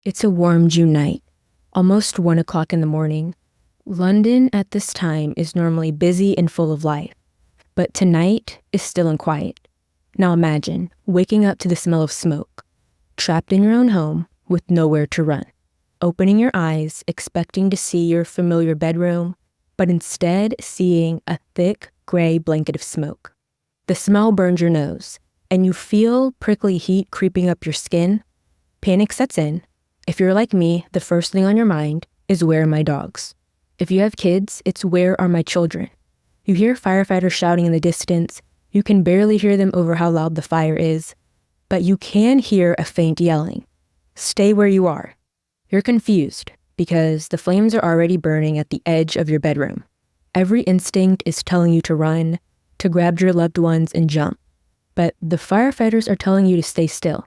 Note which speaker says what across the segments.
Speaker 1: It's a warm June night, almost 1 o'clock in the morning. London at this time is normally busy and full of life, but tonight is still and quiet. Now imagine waking up to the smell of smoke, trapped in your own home with nowhere to run, opening your eyes expecting to see your familiar bedroom, but instead seeing a thick gray blanket of smoke. The smell burns your nose, and you feel prickly heat creeping up your skin. Panic sets in. If you're like me, the first thing on your mind is, where are my dogs? If you have kids, it's, where are my children? You hear firefighters shouting in the distance. You can barely hear them over how loud the fire is, but you can hear a faint yelling. Stay where you are. You're confused because the flames are already burning at the edge of your bedroom. Every instinct is telling you to run, to grab your loved ones and jump, but the firefighters are telling you to stay still.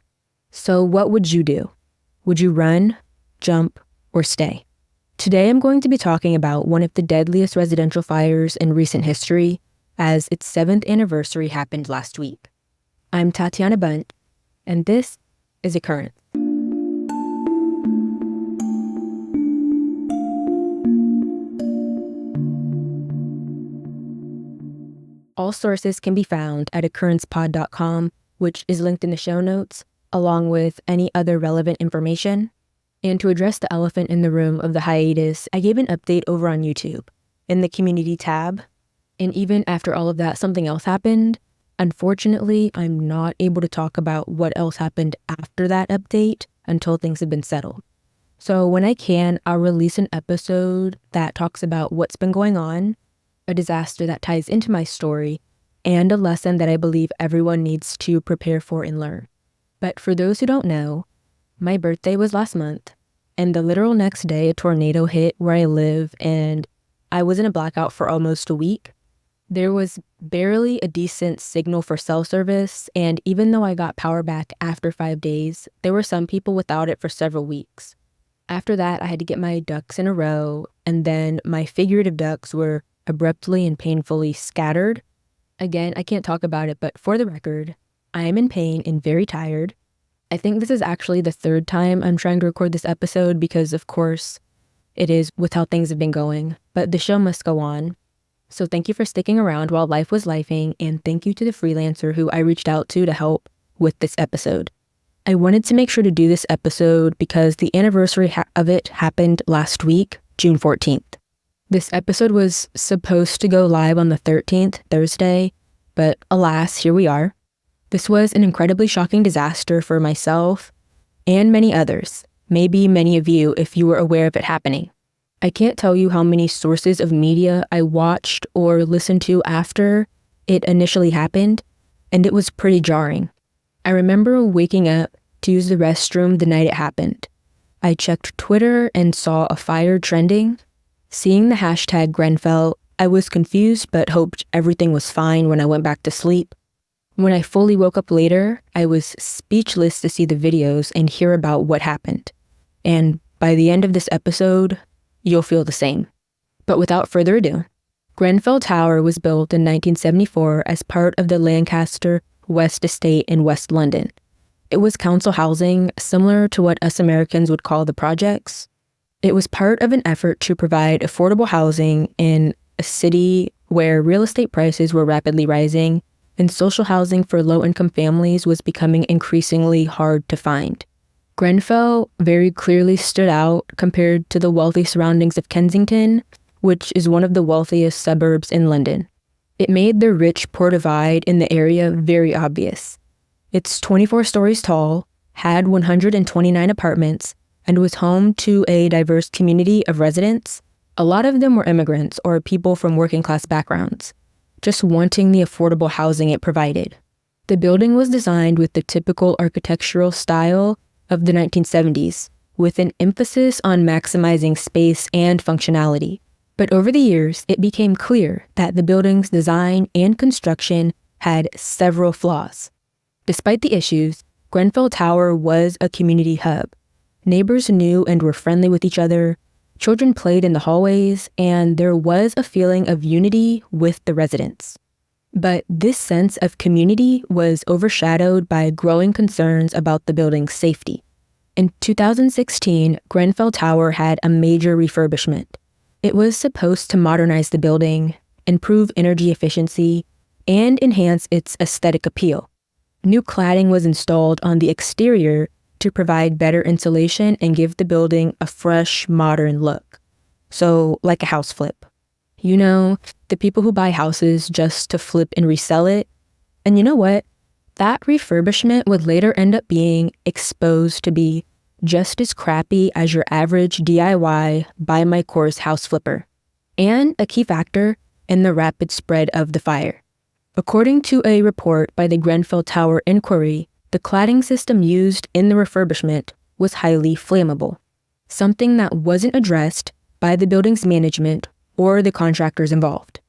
Speaker 1: So what would you do? Would you run, jump, or stay? Today I'm going to be talking about one of the deadliest residential fires in recent history, as its 7th anniversary happened last week. I'm Tatiana Bunch, and this is Occurrence. All sources can be found at occurrencepod.com, which is linked in the show notes, along with any other relevant information. And to address the elephant in the room of the hiatus, I gave an update over on YouTube in the community tab. And even after all of that, something else happened. Unfortunately, I'm not able to talk about what else happened after that update until things have been settled. So when I can, I'll release an episode that talks about what's been going on, a disaster that ties into my story, and a lesson that I believe everyone needs to prepare for and learn. But for those who don't know, my birthday was last month, and the literal next day a tornado hit where I live, and I was in a blackout for almost a week. There was barely a decent signal for cell service, and even though I got power back after 5 days, there were some people without it for several weeks. After that, I had to get my ducks in a row, and then my figurative ducks were abruptly and painfully scattered. Again, I can't talk about it, but for the record, I am in pain and very tired. I think this is actually the 3rd time I'm trying to record this episode because, of course, it is with how things have been going, but the show must go on. So thank you for sticking around while life was lifing, and thank you to the freelancer who I reached out to help with this episode. I wanted to make sure to do this episode because the anniversary of it happened last week, June 14th. This episode was supposed to go live on the 13th, Thursday, but alas, here we are. This was an incredibly shocking disaster for myself and many others, maybe many of you if you were aware of it happening. I can't tell you how many sources of media I watched or listened to after it initially happened, and it was pretty jarring. I remember waking up to use the restroom the night it happened. I checked Twitter and saw a fire trending. Seeing the hashtag Grenfell, I was confused but hoped everything was fine when I went back to sleep. When I fully woke up later, I was speechless to see the videos and hear about what happened. And by the end of this episode, you'll feel the same. But without further ado, Grenfell Tower was built in 1974 as part of the Lancaster West Estate in West London. It was council housing similar to what us Americans would call the projects. It was part of an effort to provide affordable housing in a city where real estate prices were rapidly rising and social housing for low-income families was becoming increasingly hard to find. Grenfell very clearly stood out compared to the wealthy surroundings of Kensington, which is one of the wealthiest suburbs in London. It made the rich-poor divide in the area very obvious. It's 24 stories tall, had 129 apartments, and was home to a diverse community of residents. A lot of them were immigrants or people from working-class backgrounds, just wanting the affordable housing it provided. The building was designed with the typical architectural style of the 1970s, with an emphasis on maximizing space and functionality. But over the years, it became clear that the building's design and construction had several flaws. Despite the issues, Grenfell Tower was a community hub. Neighbors knew and were friendly with each other. Children played in the hallways, and there was a feeling of unity with the residents. But this sense of community was overshadowed by growing concerns about the building's safety. In 2016, Grenfell Tower had a major refurbishment. It was supposed to modernize the building, improve energy efficiency, and enhance its aesthetic appeal. New cladding was installed on the exterior to provide better insulation and give the building a fresh, modern look. So, like a house flip. You know, the people who buy houses just to flip and resell it. And you know what? That refurbishment would later end up being exposed to be just as crappy as your average DIY buy-my-course house flipper, and a key factor in the rapid spread of the fire. According to a report by the Grenfell Tower Inquiry, the cladding system used in the refurbishment was highly flammable, something that wasn't addressed by the building's management or the contractors involved.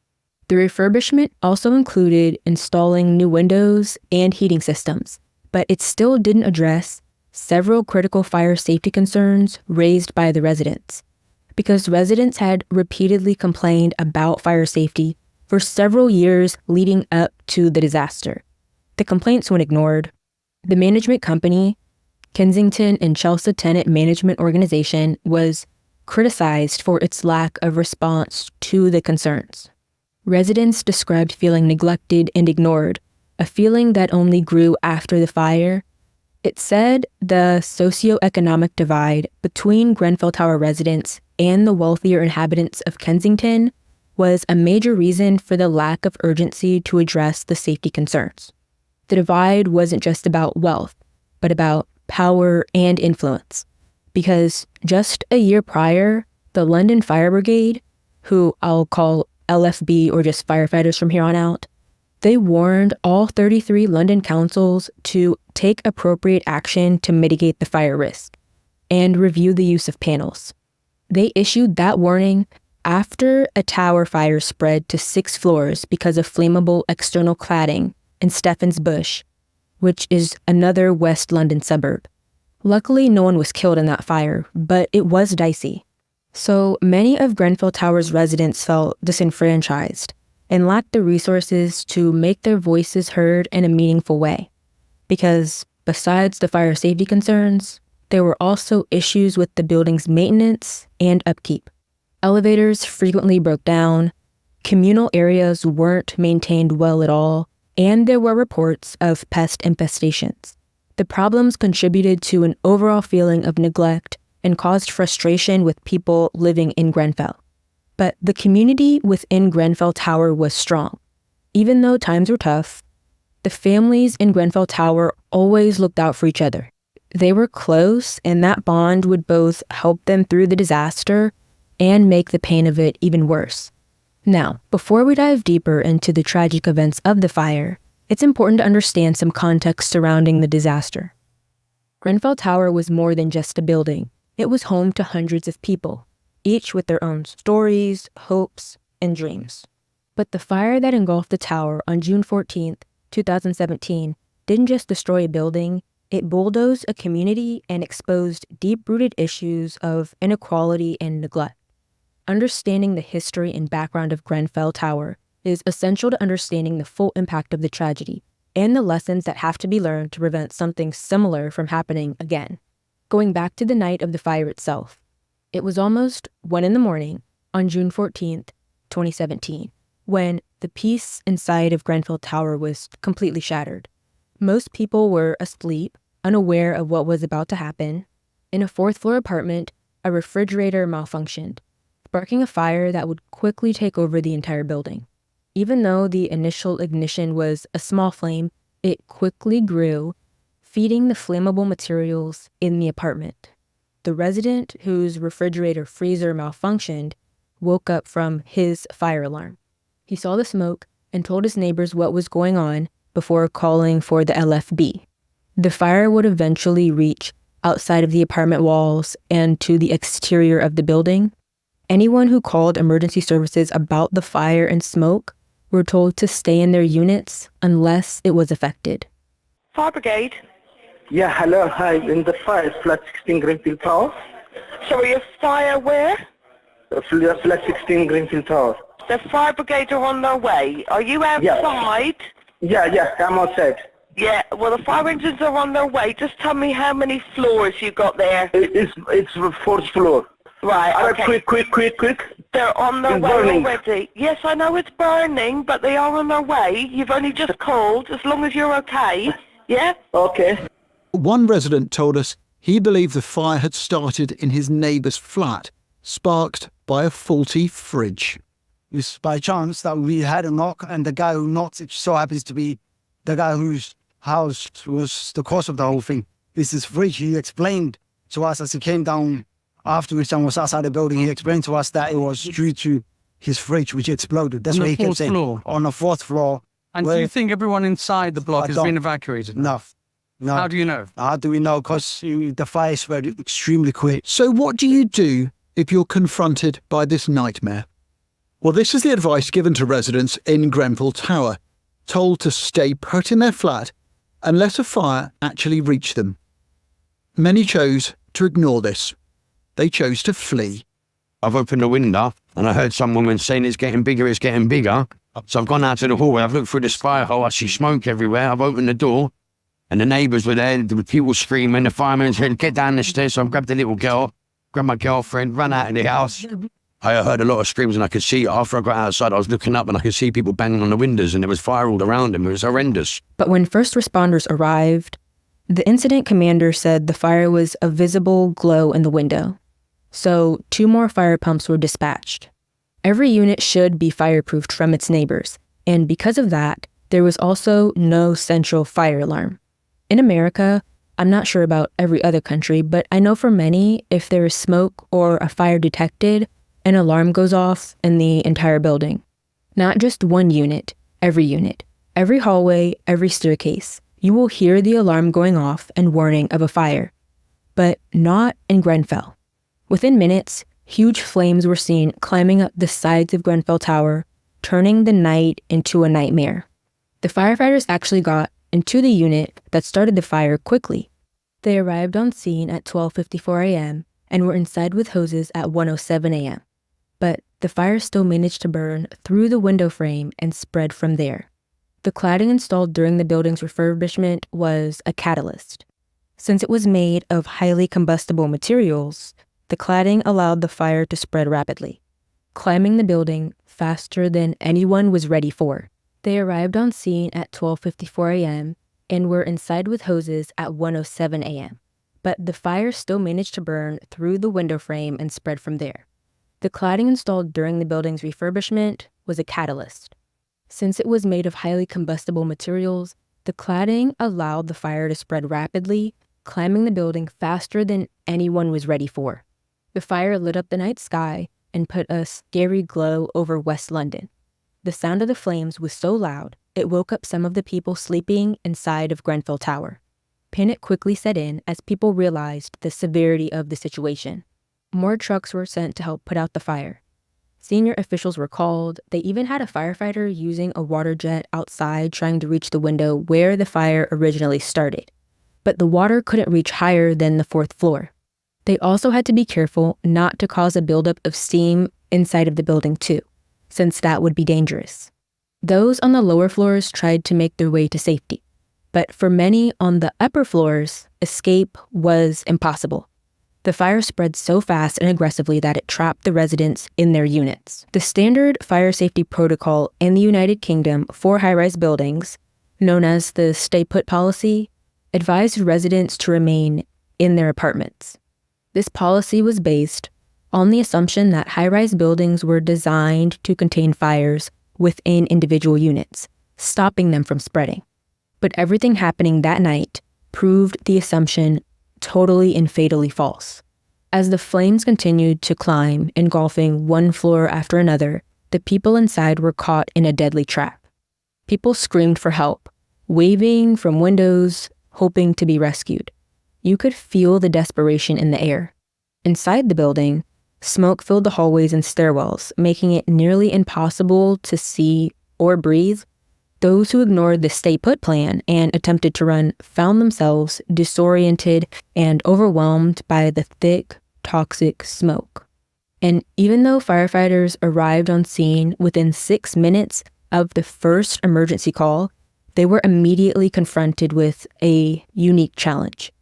Speaker 1: The refurbishment also included installing new windows and heating systems, but it still didn't address several critical fire safety concerns raised by the residents, because residents had repeatedly complained about fire safety for several years leading up to the disaster. The complaints went ignored. The management company, Kensington and Chelsea Tenant Management Organization, was criticized for its lack of response to the concerns. Residents described feeling neglected and ignored, a feeling that only grew after the fire. It said the socioeconomic divide between Grenfell Tower residents and the wealthier inhabitants of Kensington was a major reason for the lack of urgency to address the safety concerns. The divide wasn't just about wealth, but about power and influence. Because just a year prior, the London Fire Brigade, who I'll call LFB or just firefighters from here on out, they warned all 33 London councils to take appropriate action to mitigate the fire risk and review the use of panels. They issued that warning after a tower fire spread to 6 floors because of flammable external cladding in Stephens Bush, which is another West London suburb. Luckily, no one was killed in that fire, but it was dicey. So many of Grenfell Tower's residents felt disenfranchised and lacked the resources to make their voices heard in a meaningful way. Because besides the fire safety concerns, there were also issues with the building's maintenance and upkeep. Elevators frequently broke down, communal areas weren't maintained well at all, and there were reports of pest infestations. The problems contributed to an overall feeling of neglect and caused frustration with people living in Grenfell. But the community within Grenfell Tower was strong. Even though times were tough, the families in Grenfell Tower always looked out for each other. They were close, and that bond would both help them through the disaster and make the pain of it even worse. Now, before we dive deeper into the tragic events of the fire, it's important to understand some context surrounding the disaster. Grenfell Tower was more than just a building. It was home to hundreds of people, each with their own stories, hopes, and dreams. But the fire that engulfed the tower on June 14th, 2017, didn't just destroy a building, it bulldozed a community and exposed deep-rooted issues of inequality and neglect. Understanding the history and background of Grenfell Tower is essential to understanding the full impact of the tragedy and the lessons that have to be learned to prevent something similar from happening again. Going back to the night of the fire itself, it was almost 1 a.m. on June 14th, 2017, when the peace inside of Grenfell Tower was completely shattered. Most people were asleep, unaware of what was about to happen. In a 4th-floor apartment, a refrigerator malfunctioned, sparking a fire that would quickly take over the entire building. Even though the initial ignition was a small flame, it quickly grew, feeding the flammable materials in the apartment. The resident whose refrigerator freezer malfunctioned woke up from his fire alarm. He saw the smoke and told his neighbors what was going on before calling for the LFB. The fire would eventually reach outside of the apartment walls and to the exterior of the building. Anyone who called emergency services about the fire and smoke were told to stay in their units unless it was affected.
Speaker 2: Fire brigade.
Speaker 3: Yeah, hello, hi, in the fire, flat 16 Grenfell Tower.
Speaker 2: Sorry, a fire where?
Speaker 3: Flat 16 Grenfell Tower.
Speaker 2: The fire brigade are on their way. Are you outside?
Speaker 3: Yeah, I'm outside.
Speaker 2: Yeah, well, the fire engines are on their way. Just tell me how many floors you got there.
Speaker 3: It's the fourth floor.
Speaker 2: Right,
Speaker 3: Alright,
Speaker 2: okay.
Speaker 3: quick.
Speaker 2: They're on their
Speaker 3: It's
Speaker 2: way
Speaker 3: burning.
Speaker 2: already. Yes, I know it's burning, but they are on their way. You've only just called, as long as you're okay. Yeah?
Speaker 3: Okay.
Speaker 4: One resident told us he believed the fire had started in his neighbour's flat, sparked by a faulty fridge.
Speaker 5: It's by chance that we had a knock, and the guy who knocked, it so happens to be the guy whose house was the cause of the whole thing. This is fridge. He explained to us as he came down afterwards and was outside the building. He explained to us that it was due to his fridge, which exploded. That's
Speaker 6: On
Speaker 5: what
Speaker 6: the
Speaker 5: he kept
Speaker 6: fourth
Speaker 5: saying.
Speaker 6: floor?
Speaker 5: On the fourth floor.
Speaker 6: And do
Speaker 5: Well,
Speaker 6: you think everyone inside the block
Speaker 5: I
Speaker 6: has
Speaker 5: don't-
Speaker 6: been evacuated?
Speaker 5: No.
Speaker 6: How do you know?
Speaker 5: How do we know? Because the fire spread extremely quick.
Speaker 4: So what do you do if you're confronted by this nightmare? Well, this is the advice given to residents in Grenfell Tower, told to stay put in their flat and let a fire actually reach them. Many chose to ignore this. They chose to flee.
Speaker 7: I've opened the window and I heard some woman saying it's getting bigger. So I've gone out to the hallway. I've looked through the fire hole. I see smoke everywhere. I've opened the door and the neighbours were there. There were people screaming. The fireman said, get down the stairs. So I grabbed the little girl, grabbed my girlfriend, ran out of the house. I heard a lot of screams and I could see, after I got outside, I was looking up and I could see people banging on the windows and there was fire all around them. It was horrendous.
Speaker 1: But when first responders arrived, the incident commander said the fire was a visible glow in the window. So 2 more fire pumps were dispatched. Every unit should be fireproofed from its neighbors, and because of that, there was also no central fire alarm. In America, I'm not sure about every other country, but I know for many, if there is smoke or a fire detected, an alarm goes off in the entire building. Not just one unit, every hallway, every staircase. You will hear the alarm going off and warning of a fire. But not in Grenfell. Within minutes, huge flames were seen climbing up the sides of Grenfell Tower, turning the night into a nightmare. The firefighters actually got into the unit that started the fire quickly. They arrived on scene at 12:54 a.m. and were inside with hoses at 1:07 a.m. But the fire still managed to burn through the window frame and spread from there. The cladding installed during the building's refurbishment was a catalyst. Since it was made of highly combustible materials, the cladding allowed the fire to spread rapidly, climbing the building faster than anyone was ready for. They arrived on scene at 12:54 a.m. and were inside with hoses at 1:07 a.m. But the fire still managed to burn through the window frame and spread from there. The cladding installed during the building's refurbishment was a catalyst. Since it was made of highly combustible materials, the cladding allowed the fire to spread rapidly, climbing the building faster than anyone was ready for. The fire lit up the night sky and put a scary glow over West London. The sound of the flames was so loud, it woke up some of the people sleeping inside of Grenfell Tower. Panic quickly set in as people realized the severity of the situation. More trucks were sent to help put out the fire. Senior officials were called. They even had a firefighter using a water jet outside trying to reach the window where the fire originally started. But the water couldn't reach higher than the 4th floor. They also had to be careful not to cause a buildup of steam inside of the building too, since that would be dangerous. Those on the lower floors tried to make their way to safety. But for many on the upper floors, escape was impossible. The fire spread so fast and aggressively that it trapped the residents in their units. The standard fire safety protocol in the United Kingdom for high-rise buildings, known as the stay put policy, advised residents to remain in their apartments. This policy was based on the assumption that high-rise buildings were designed to contain fires within individual units, stopping them from spreading. But everything happening that night proved the assumption totally and fatally false. As the flames continued to climb, engulfing one floor after another, the people inside were caught in a deadly trap. People screamed for help, waving from windows, hoping to be rescued. You could feel the desperation in the air. Inside the building, smoke filled the hallways and stairwells, making it nearly impossible to see or breathe. Those who ignored the stay put plan and attempted to run found themselves disoriented and overwhelmed by the thick, toxic smoke. And even though firefighters arrived on scene within 6 minutes of the first emergency call, they were immediately confronted with a unique challenge.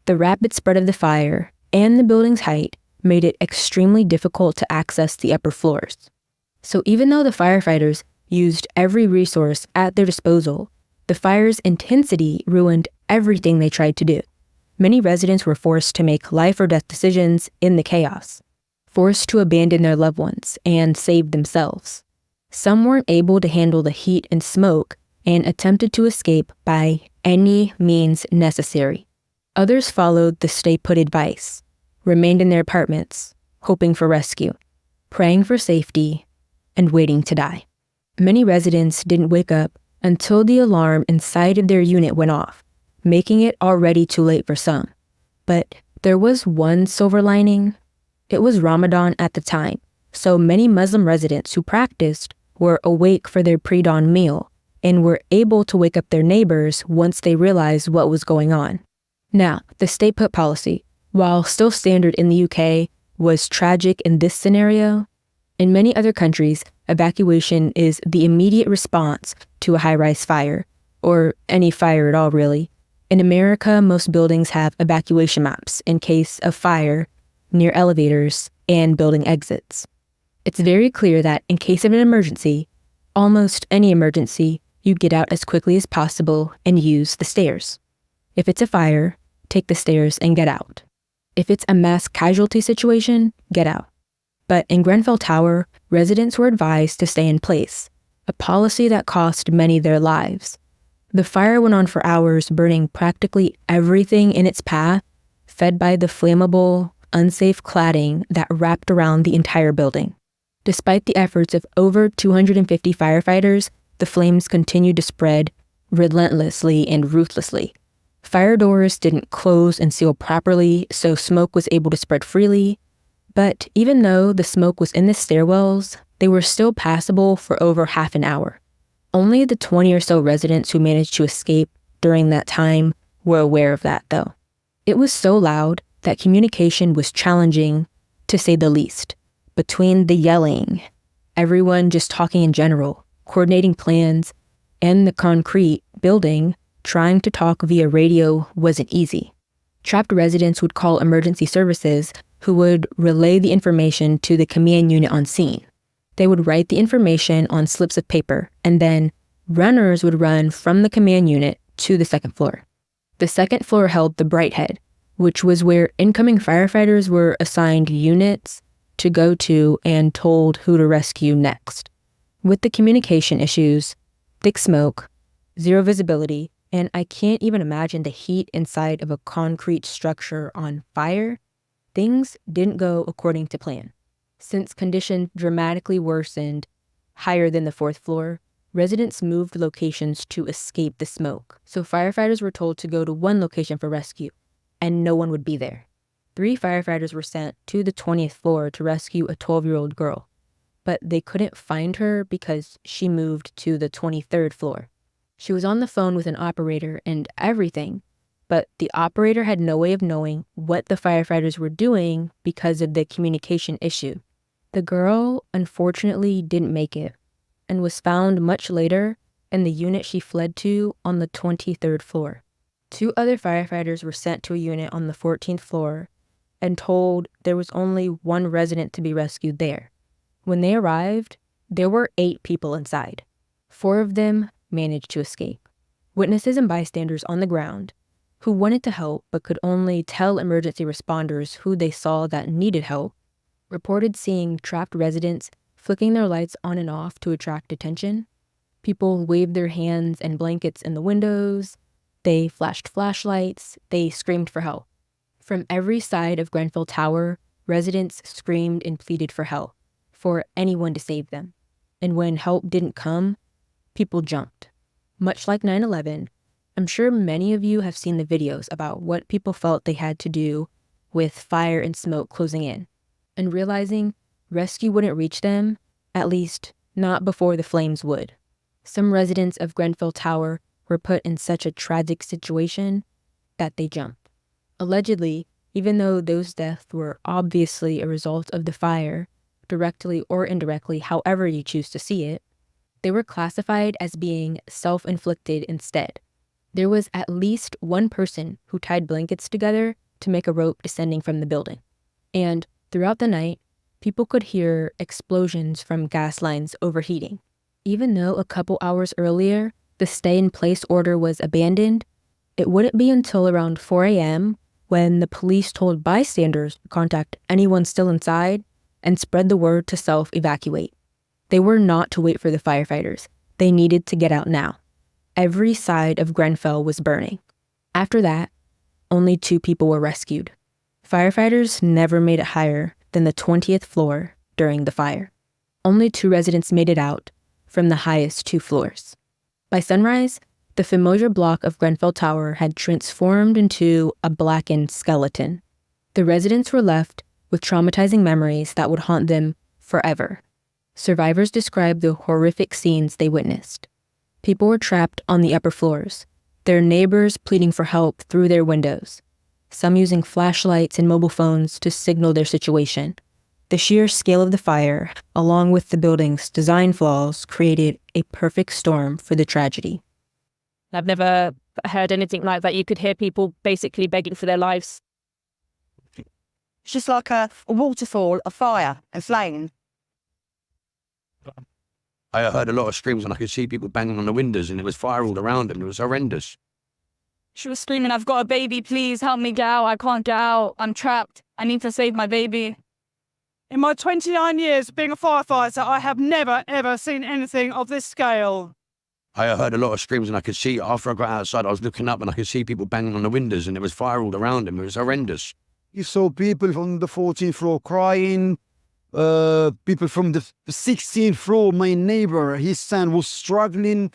Speaker 1: The rapid spread of the fire and the building's height made it extremely difficult to access the upper floors. So even though the firefighters used every resource at their disposal, the fire's intensity ruined everything they tried to do. Many residents were forced to make life or death decisions in the chaos, forced to abandon their loved ones and save themselves. Some weren't able to handle the heat and smoke and attempted to escape by any means necessary. Others followed the stay put advice, remained in their apartments, hoping for rescue, praying for safety, and waiting to die. Many residents didn't wake up until the alarm inside of their unit went off, making it already too late for some. But there was one silver lining. It was Ramadan at the time, so many Muslim residents who practiced were awake for their pre-dawn meal and were able to wake up their neighbors once they realized what was going on. Now, the stay put policy, while still standard in the UK, was tragic in this scenario. In many other countries, evacuation is the immediate response to a high-rise fire, or any fire at all, really. In America, most buildings have evacuation maps in case of fire near elevators and building exits. It's very clear that in case of an emergency, almost any emergency, you get out as quickly as possible and use the stairs. If it's a fire, take the stairs and get out. If it's a mass casualty situation, get out. But in Grenfell Tower, residents were advised to stay in place, a policy that cost many their lives. The fire went on for hours, burning practically everything in its path, fed by the flammable, unsafe cladding that wrapped around the entire building. Despite the efforts of over 250 firefighters, the flames continued to spread relentlessly and ruthlessly. Fire doors didn't close and seal properly, so smoke was able to spread freely. But even though the smoke was in the stairwells, they were still passable for over half an hour. Only the 20 or so residents who managed to escape during that time were aware of that, though. It was so loud that communication was challenging, to say the least. Between the yelling, everyone just talking in general, coordinating plans, and the concrete building, trying to talk via radio wasn't easy. Trapped residents would call emergency services, who would relay the information to the command unit on scene. They would write the information on slips of paper, and then runners would run from the command unit to the second floor. The second floor held the Brighthead, which was where incoming firefighters were assigned units to go to and told who to rescue next. With the communication issues, thick smoke, zero visibility, and I can't even imagine the heat inside of a concrete structure on fire, things didn't go according to plan. Since conditions dramatically worsened higher than the fourth floor, residents moved locations to escape the smoke. So firefighters were told to go to one location for rescue, and no one would be there. 3 firefighters were sent to the 20th floor to rescue a 12-year-old girl, but they couldn't find her because she moved to the 23rd floor. She was on the phone with an operator and everything, but the operator had no way of knowing what the firefighters were doing because of the communication issue. The girl, unfortunately, didn't make it and was found much later in the unit she fled to on the 23rd floor. 2 other firefighters were sent to a unit on the 14th floor and told there was only 1 resident to be rescued there. When they arrived, there were 8 people inside. 4 of them managed to escape. Witnesses and bystanders on the ground, who wanted to help but could only tell emergency responders who they saw that needed help, reported seeing trapped residents flicking their lights on and off to attract attention. People waved their hands and blankets in the windows. They flashed flashlights. They screamed for help. From every side of Grenfell Tower, residents screamed and pleaded for help, for anyone to save them. And when help didn't come, people jumped. Much like 9/11, I'm sure many of you have seen the videos about what people felt they had to do with fire and smoke closing in, and realizing rescue wouldn't reach them, at least not before the flames would. Some residents of Grenfell Tower were put in such a tragic situation that they jumped. Allegedly, even though those deaths were obviously a result of the fire, directly or indirectly, however you choose to see it, They were classified as being self-inflicted instead. There was at least one person who tied blankets together to make a rope descending from the building. And throughout the night, people could hear explosions from gas lines overheating. Even though a couple hours earlier, the stay-in-place order was abandoned, it wouldn't be until around 4 a.m. when the police told bystanders to contact anyone still inside and spread the word to self-evacuate. They were not to wait for the firefighters. They needed to get out now. Every side of Grenfell was burning. After that, only 2 people were rescued. Firefighters never made it higher than the 20th floor during the fire. Only 2 residents made it out from the highest 2 floors. By sunrise, the familiar block of Grenfell Tower had transformed into a blackened skeleton. The residents were left with traumatizing memories that would haunt them forever. Survivors described the horrific scenes they witnessed. People were trapped on the upper floors, their neighbors pleading for help through their windows, some using flashlights and mobile phones to signal their situation. The sheer scale of the fire, along with the building's design flaws, created a perfect storm for the tragedy.
Speaker 8: I've never heard anything like that. You could hear people basically begging for their lives.
Speaker 9: It's just like a waterfall of fire and flame.
Speaker 7: I heard a lot of screams and I could see people banging on the windows and it was fire all around them. It was horrendous.
Speaker 8: She was screaming, "I've got a baby, please help me get out. I can't get out. I'm trapped. I need to save my baby."
Speaker 6: In my 29 years of being a firefighter, I have never, ever seen anything of this scale.
Speaker 7: I heard a lot of screams and I could see, after I got outside, I was looking up and I could see people banging on the windows and it was fire all around them. It was horrendous.
Speaker 5: You saw people from the 14th floor crying, people from the 16th floor, my neighbor, his son was struggling.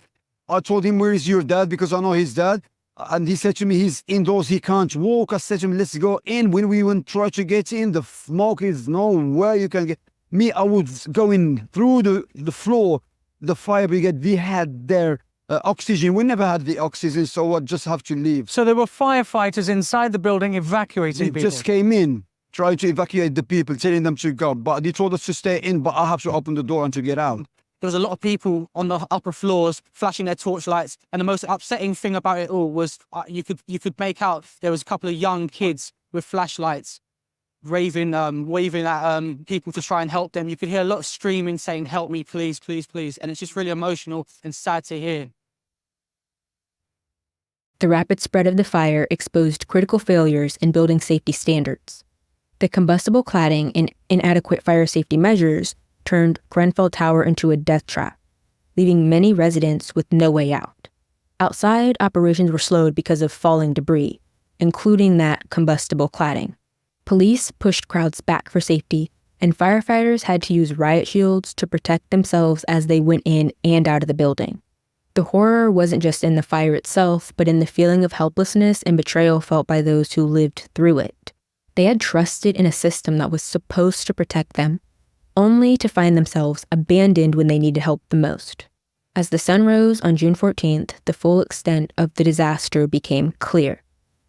Speaker 5: I told him, "Where is your dad?" Because I know his dad. And he said to me, "He's indoors, he can't walk." I said to him, "Let's go in." When we went try to get in, the smoke is nowhere you can get. Me, I was going through the floor, the fire brigade, we had their oxygen. We never had the oxygen, so I just have to leave.
Speaker 6: So there were firefighters inside the building evacuating
Speaker 5: They
Speaker 6: people.
Speaker 5: just came in, trying to evacuate the people, telling them to go. But they told us to stay in, but I have to open the door and to get out.
Speaker 6: There was a lot of people on the upper floors flashing their torchlights, and the most upsetting thing about it all was you could make out there was a couple of young kids with flashlights, waving at people to try and help them. You could hear a lot of screaming, saying, "Help me, please, please, please," and it's just really emotional and sad to hear.
Speaker 1: The rapid spread of the fire exposed critical failures in building safety standards. The combustible cladding and inadequate fire safety measures turned Grenfell Tower into a death trap, leaving many residents with no way out. Outside, operations were slowed because of falling debris, including that combustible cladding. Police pushed crowds back for safety, and firefighters had to use riot shields to protect themselves as they went in and out of the building. The horror wasn't just in the fire itself, but in the feeling of helplessness and betrayal felt by those who lived through it. They had trusted in a system that was supposed to protect them, only to find themselves abandoned when they needed help the most. As the sun rose on June 14th, the full extent of the disaster became clear.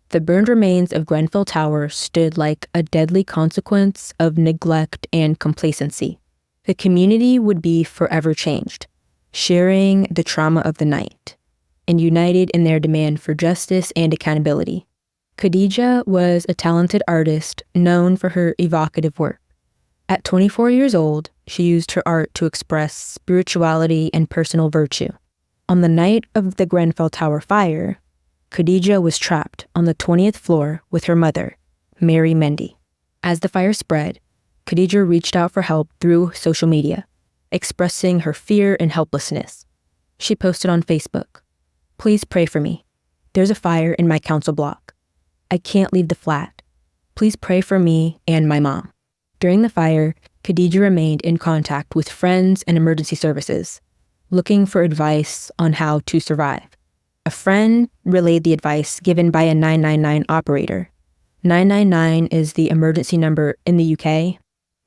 Speaker 1: The burned remains of Grenfell Tower stood like a deadly consequence of neglect and complacency. The community would be forever changed, sharing the trauma of the night, and united in their demand for justice and accountability. Khadija was a talented artist known for her evocative work. At 24 years old, she used her art to express spirituality and personal virtue. On the night of the Grenfell Tower fire, Khadija was trapped on the 20th floor with her mother, Mary Mendy. As the fire spread, Khadija reached out for help through social media, expressing her fear and helplessness. She posted on Facebook, "Please pray for me. There's a fire in my council block. I can't leave the flat. Please pray for me and my mom." During the fire, Khadija remained in contact with friends and emergency services, looking for advice on how to survive. A friend relayed the advice given by a 999 operator. 999 is the emergency number in the UK.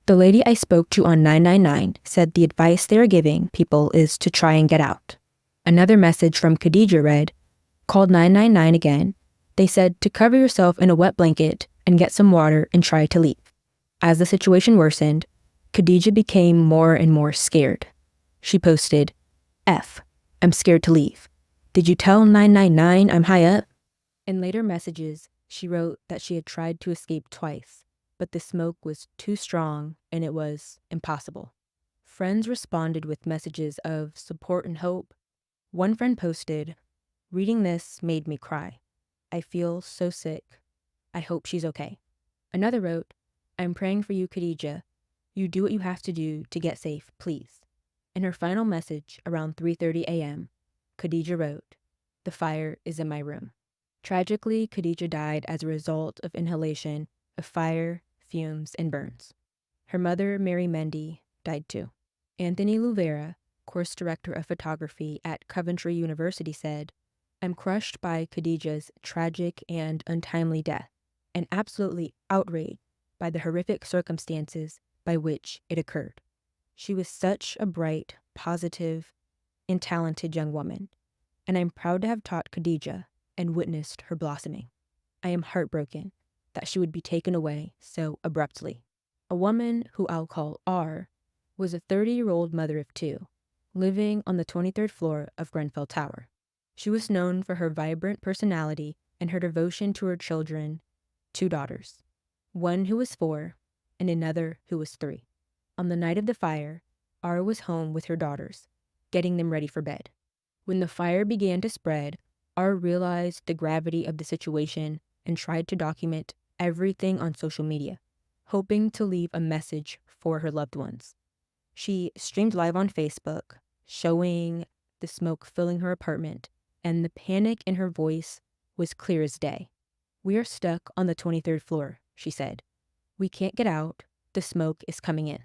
Speaker 1: The lady I spoke to on 999 said the advice they are giving people is to try and get out. Another message from Khadija read, "Called 999 again. They said to cover yourself in a wet blanket and get some water and try to leave." As the situation worsened, Khadija became more and more scared. She posted, F. I'm scared to leave. Did you tell 999 I'm high up? In later messages, she wrote that she had tried to escape twice, but the smoke was too strong and it was impossible. Friends responded with messages of support and hope. One friend posted, "Reading this made me cry. I feel so sick. I hope she's okay." Another wrote, "I'm praying for you, Khadija. You do what you have to do to get safe, please." In her final message around 3:30 a.m., Khadija wrote, "The fire is in my room." Tragically, Khadija died as a result of inhalation of fire, fumes, and burns. Her mother, Mary Mendy, died too. Anthony Luvera, course director of photography at Coventry University, said, "I'm crushed by Khadija's tragic and untimely death, and absolutely outraged by the horrific circumstances by which it occurred. She was such a bright, positive, and talented young woman, and I'm proud to have taught Khadija and witnessed her blossoming. I am heartbroken that she would be taken away so abruptly." A woman who I'll call R was a 30-year-old mother of two, living on the 23rd floor of Grenfell Tower. She was known for her vibrant personality and her devotion to her children, 2 daughters, one who was 4 and another who was 3. On the night of the fire, R was home with her daughters, getting them ready for bed. When the fire began to spread, R realized the gravity of the situation and tried to document everything on social media, hoping to leave a message for her loved ones. She streamed live on Facebook, showing the smoke filling her apartment, and the panic in her voice was clear as day. "We are stuck on the 23rd floor," she said. "We can't get out. The smoke is coming in."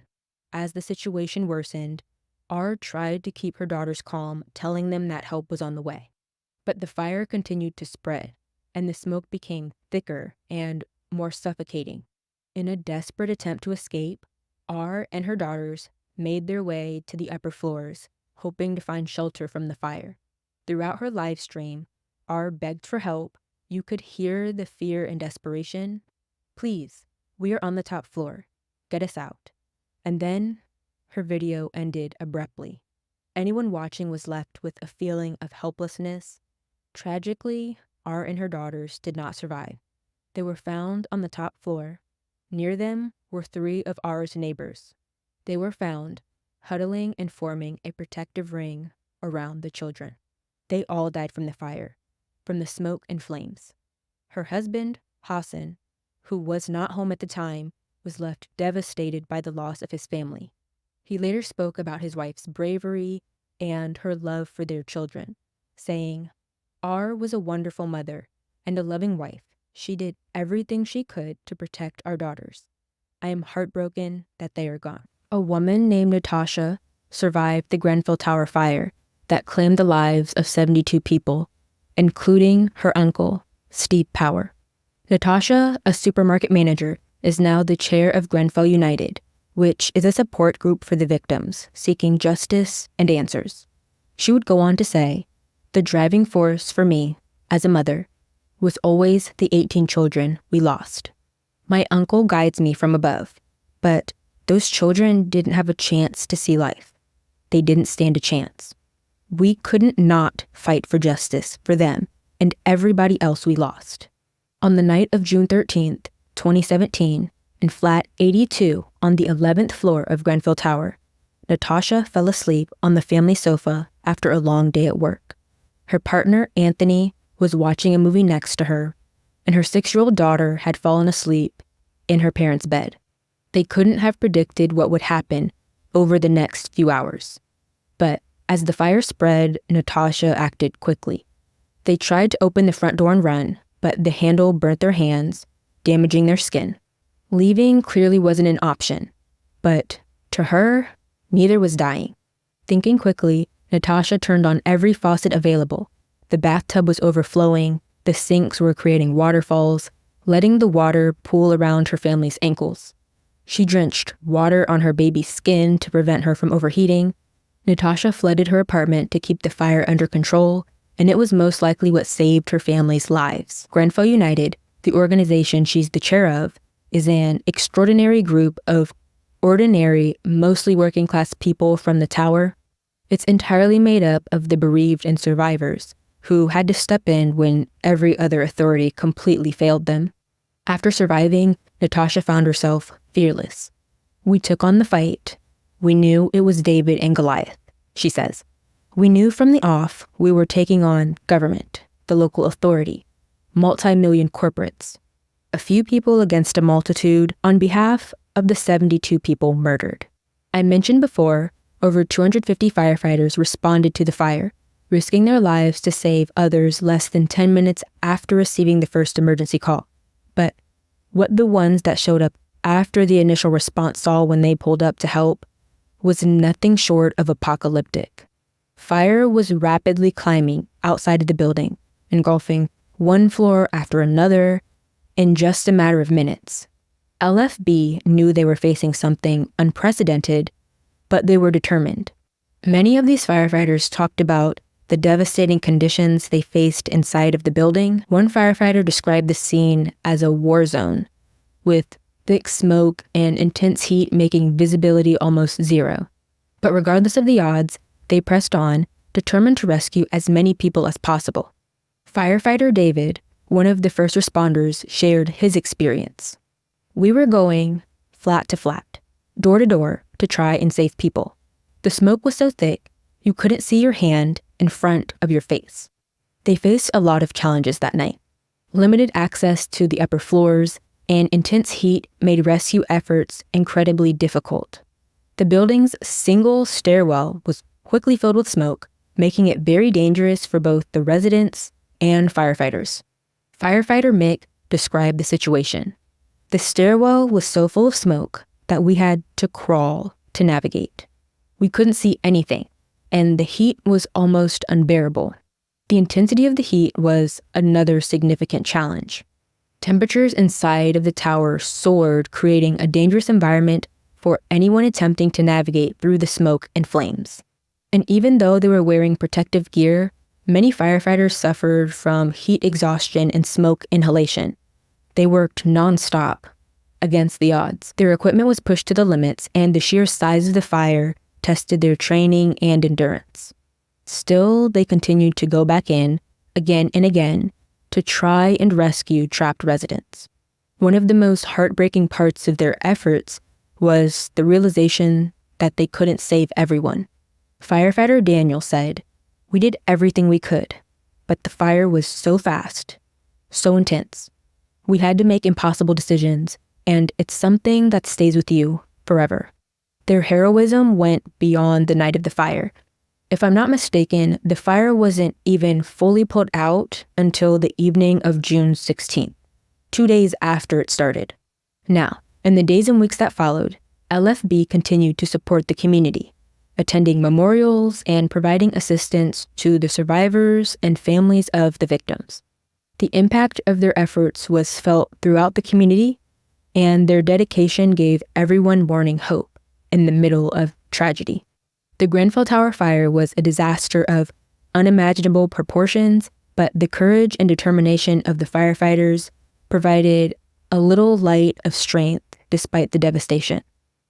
Speaker 1: As the situation worsened, R tried to keep her daughters calm, telling them that help was on the way. But the fire continued to spread, and the smoke became thicker and more suffocating. In a desperate attempt to escape, R and her daughters made their way to the upper floors, hoping to find shelter from the fire. Throughout her live stream, R begged for help. You could hear the fear and desperation. "Please, we are on the top floor. Get us out." And then her video ended abruptly. Anyone watching was left with a feeling of helplessness. Tragically, R and her daughters did not survive. They were found on the top floor. Near them were 3 of R's neighbors. They were found huddling and forming a protective ring around the children. They all died from the fire, from the smoke and flames. Her husband, Hassan, who was not home at the time, was left devastated by the loss of his family. He later spoke about his wife's bravery and her love for their children, saying, "R was a wonderful mother and a loving wife. She did everything she could to protect our daughters. I am heartbroken that they are gone." A woman named Natasha survived the Grenfell Tower fire that claimed the lives of 72 people, including her uncle, Steve Power. Natasha, a supermarket manager, is now the chair of Grenfell United, which is a support group for the victims, seeking justice and answers. She would go on to say, "The driving force for me, as a mother, was always the 18 children we lost. My uncle guides me from above, but those children didn't have a chance to see life. They didn't stand a chance. We couldn't not fight for justice for them and everybody else we lost." On the night of June 13th, 2017, in flat 82 on the 11th floor of Grenfell Tower, Natasha fell asleep on the family sofa after a long day at work. Her partner, Anthony, was watching a movie next to her, and her 6-year-old daughter had fallen asleep in her parents' bed. They couldn't have predicted what would happen over the next few hours. But as the fire spread, Natasha acted quickly. They tried to open the front door and run, but the handle burnt their hands, damaging their skin. Leaving clearly wasn't an option, but to her, neither was dying. Thinking quickly, Natasha turned on every faucet available. The bathtub was overflowing, the sinks were creating waterfalls, letting the water pool around her family's ankles. She drenched water on her baby's skin to prevent her from overheating. Natasha flooded her apartment to keep the fire under control, and it was most likely what saved her family's lives. Grenfell United, the organization she's the chair of, is an extraordinary group of ordinary, mostly working-class people from the tower. It's entirely made up of the bereaved and survivors, who had to step in when every other authority completely failed them. After surviving, Natasha found herself fearless. "We took on the fight. We knew it was David and Goliath," she says. "We knew from the off we were taking on government, the local authority, multi-million corporates, a few people against a multitude on behalf of the 72 people murdered." I mentioned before, over 250 firefighters responded to the fire, risking their lives to save others less than 10 minutes after receiving the first emergency call. But what the ones that showed up after the initial response saw when they pulled up to help was nothing short of apocalyptic. Fire was rapidly climbing outside of the building, engulfing one floor after another in just a matter of minutes. LFB knew they were facing something unprecedented, but they were determined. Many of these firefighters talked about the devastating conditions they faced inside of the building. One firefighter described the scene as a war zone, with thick smoke and intense heat making visibility almost zero. But regardless of the odds, they pressed on, determined to rescue as many people as possible. Firefighter David, one of the first responders, shared his experience. "We were going flat to flat, door to door, to try and save people. The smoke was so thick, you couldn't see your hand in front of your face." They faced a lot of challenges that night. Limited access to the upper floors and intense heat made rescue efforts incredibly difficult. The building's single stairwell was quickly filled with smoke, making it very dangerous for both the residents and firefighters. Firefighter Mick described the situation. "The stairwell was so full of smoke that we had to crawl to navigate. We couldn't see anything, and the heat was almost unbearable." The intensity of the heat was another significant challenge. Temperatures inside of the tower soared, creating a dangerous environment for anyone attempting to navigate through the smoke and flames. And even though they were wearing protective gear, many firefighters suffered from heat exhaustion and smoke inhalation. They worked nonstop against the odds. Their equipment was pushed to the limits, and the sheer size of the fire tested their training and endurance. Still, they continued to go back in, again and again, to try and rescue trapped residents. One of the most heartbreaking parts of their efforts was the realization that they couldn't save everyone. Firefighter Daniel said, "We did everything we could, but the fire was so fast, so intense. We had to make impossible decisions, and it's something that stays with you forever." Their heroism went beyond the night of the fire. If I'm not mistaken, the fire wasn't even fully put out until the evening of June 16th, 2 days after it started. Now, in the days and weeks that followed, LFB continued to support the community, attending memorials and providing assistance to the survivors and families of the victims. The impact of their efforts was felt throughout the community, and their dedication gave everyone morning hope in the middle of tragedy. The Grenfell Tower fire was a disaster of unimaginable proportions, but the courage and determination of the firefighters provided a little light of strength despite the devastation.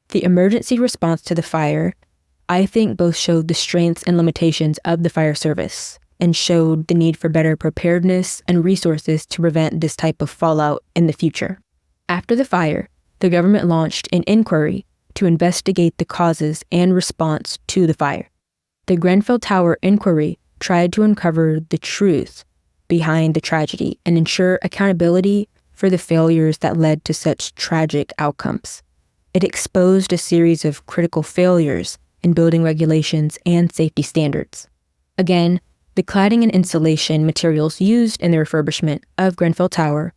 Speaker 1: The emergency response to the fire, I think, both showed the strengths and limitations of the fire service and showed the need for better preparedness and resources to prevent this type of fallout in the future. After the fire, the government launched an inquiry to investigate the causes and response to the fire. The Grenfell Tower inquiry tried to uncover the truth behind the tragedy and ensure accountability for the failures that led to such tragic outcomes. It exposed a series of critical failures in building regulations and safety standards. Again, the cladding and insulation materials used in the refurbishment of Grenfell Tower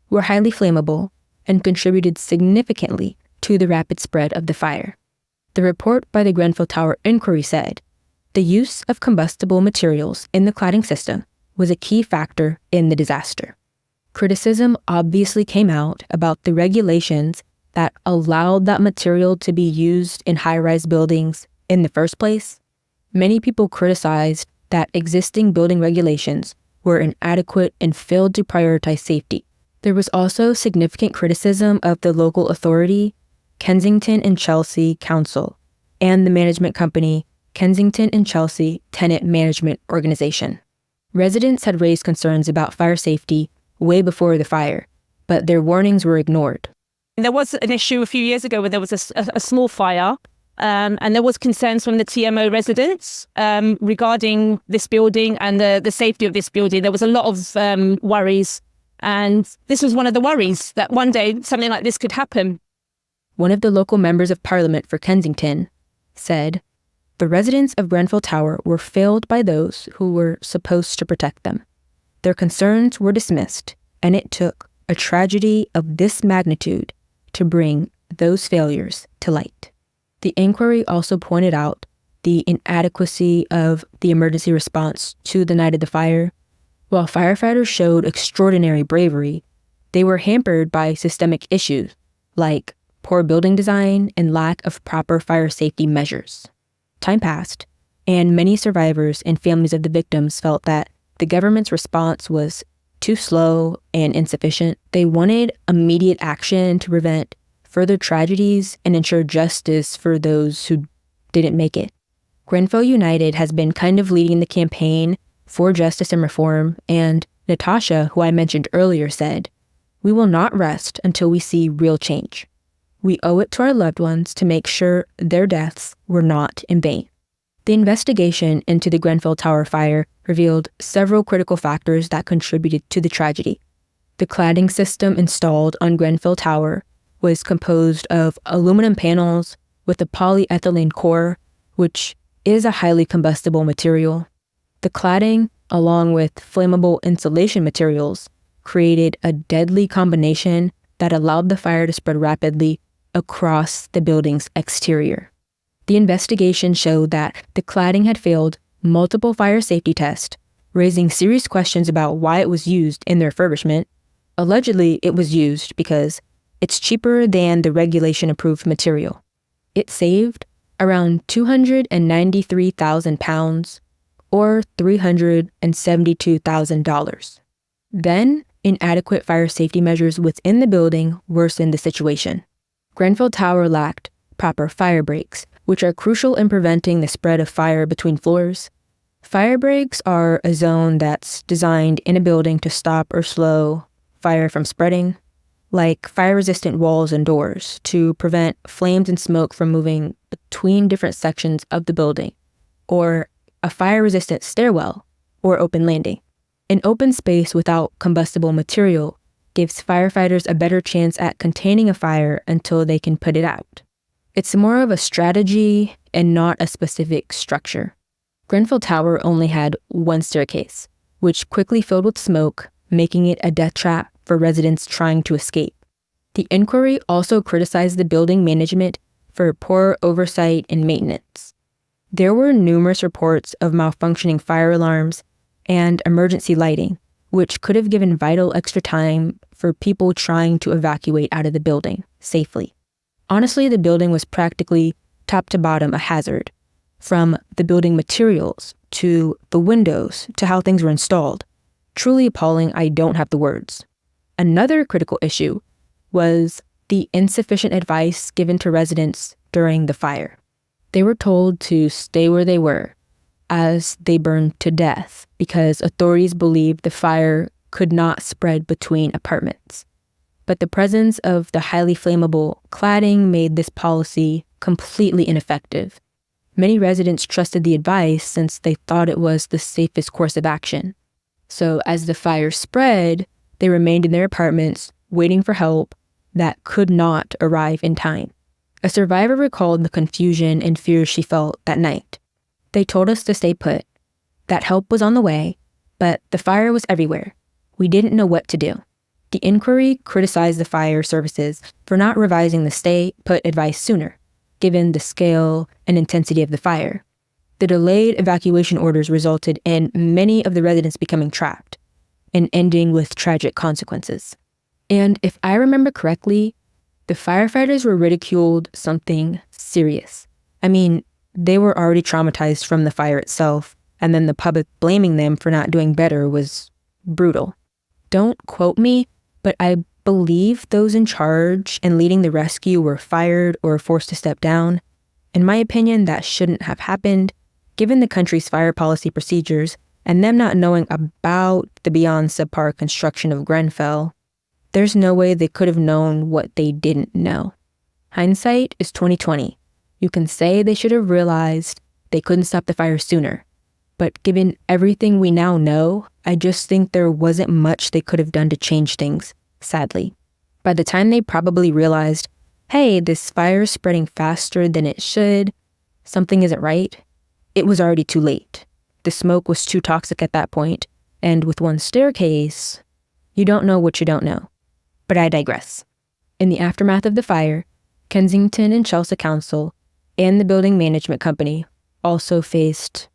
Speaker 1: were highly flammable and contributed significantly to the rapid spread of the fire. The report by the Grenfell Tower inquiry said, "The use of combustible materials in the cladding system was a key factor in the disaster." Criticism obviously came out about the regulations that allowed that material to be used in high-rise buildings in the first place. Many people criticized that existing building regulations were inadequate and failed to prioritize safety. There was also significant criticism of the local authority, Kensington and Chelsea Council, and the management company Kensington and Chelsea Tenant Management Organization. Residents had raised concerns about fire safety way before the fire, but their warnings were ignored.
Speaker 10: There was an issue a few years ago where there was a small fire, and there was concerns from the TMO residents regarding this building and the safety of this building. There was a lot of worries, and this was one of the worries, that one day something like this could happen.
Speaker 1: One of the local members of Parliament for Kensington said, "The residents of Grenfell Tower were failed by those who were supposed to protect them. Their concerns were dismissed, and it took a tragedy of this magnitude to bring those failures to light." The inquiry also pointed out the inadequacy of the emergency response to the night of the fire. While firefighters showed extraordinary bravery, they were hampered by systemic issues like poor building design and lack of proper fire safety measures. Time passed, and many survivors and families of the victims felt that the government's response was too slow and insufficient. They wanted immediate action to prevent further tragedies and ensure justice for those who didn't make it. Grenfell United has been kind of leading the campaign for justice and reform, and Natasha, who I mentioned earlier, said, "We will not rest until we see real change. We owe it to our loved ones to make sure their deaths were not in vain." The investigation into the Grenfell Tower fire revealed several critical factors that contributed to the tragedy. The cladding system installed on Grenfell Tower was composed of aluminum panels with a polyethylene core, which is a highly combustible material. The cladding, along with flammable insulation materials, created a deadly combination that allowed the fire to spread rapidly across the building's exterior. The investigation showed that the cladding had failed multiple fire safety tests, raising serious questions about why it was used in the refurbishment. Allegedly, it was used because it's cheaper than the regulation-approved material. It saved around £293,000, or $372,000. Then, inadequate fire safety measures within the building worsened the situation. Grenfell Tower lacked proper fire breaks, which are crucial in preventing the spread of fire between floors. Fire breaks are a zone that's designed in a building to stop or slow fire from spreading, like fire-resistant walls and doors, to prevent flames and smoke from moving between different sections of the building, or a fire-resistant stairwell or open landing. An open space without combustible material gives firefighters a better chance at containing a fire until they can put it out. It's more of a strategy and not a specific structure. Grenfell Tower only had one staircase, which quickly filled with smoke, making it a death trap for residents trying to escape. The inquiry also criticized the building management for poor oversight and maintenance. There were numerous reports of malfunctioning fire alarms and emergency lighting, which could have given vital extra time for people trying to evacuate out of the building safely. Honestly, the building was practically top to bottom a hazard, from the building materials to the windows to how things were installed. Truly appalling, I don't have the words. Another critical issue was the insufficient advice given to residents during the fire. They were told to stay where they were as they burned to death because authorities believed the fire could not spread between apartments. But the presence of the highly flammable cladding made this policy completely ineffective. Many residents trusted the advice since they thought it was the safest course of action. So as the fire spread, they remained in their apartments waiting for help that could not arrive in time. A survivor recalled the confusion and fear she felt that night. "They told us to stay put, that help was on the way, but the fire was everywhere. We didn't know what to do." The inquiry criticized the fire services for not revising the stay put advice sooner, given the scale and intensity of the fire. The delayed evacuation orders resulted in many of the residents becoming trapped and ending with tragic consequences. And if I remember correctly, the firefighters were ridiculed something serious. I mean, they were already traumatized from the fire itself, and then the public blaming them for not doing better was brutal. Don't quote me, but I believe those in charge and leading the rescue were fired or forced to step down. In my opinion, that shouldn't have happened, Given the country's fire policy procedures and them not knowing about the beyond subpar construction of Grenfell, there's no way they could have known what they didn't know. Hindsight is 2020. You can say they should have realized they couldn't stop the fire sooner. But given everything we now know, I just think there wasn't much they could have done to change things, sadly. By the time they probably realized, hey, this fire is spreading faster than it should, something isn't right, it was already too late. The smoke was too toxic at that point, and with one staircase, you don't know what you don't know. But I digress. In the aftermath of the fire, Kensington and Chelsea Council and the building management company also faced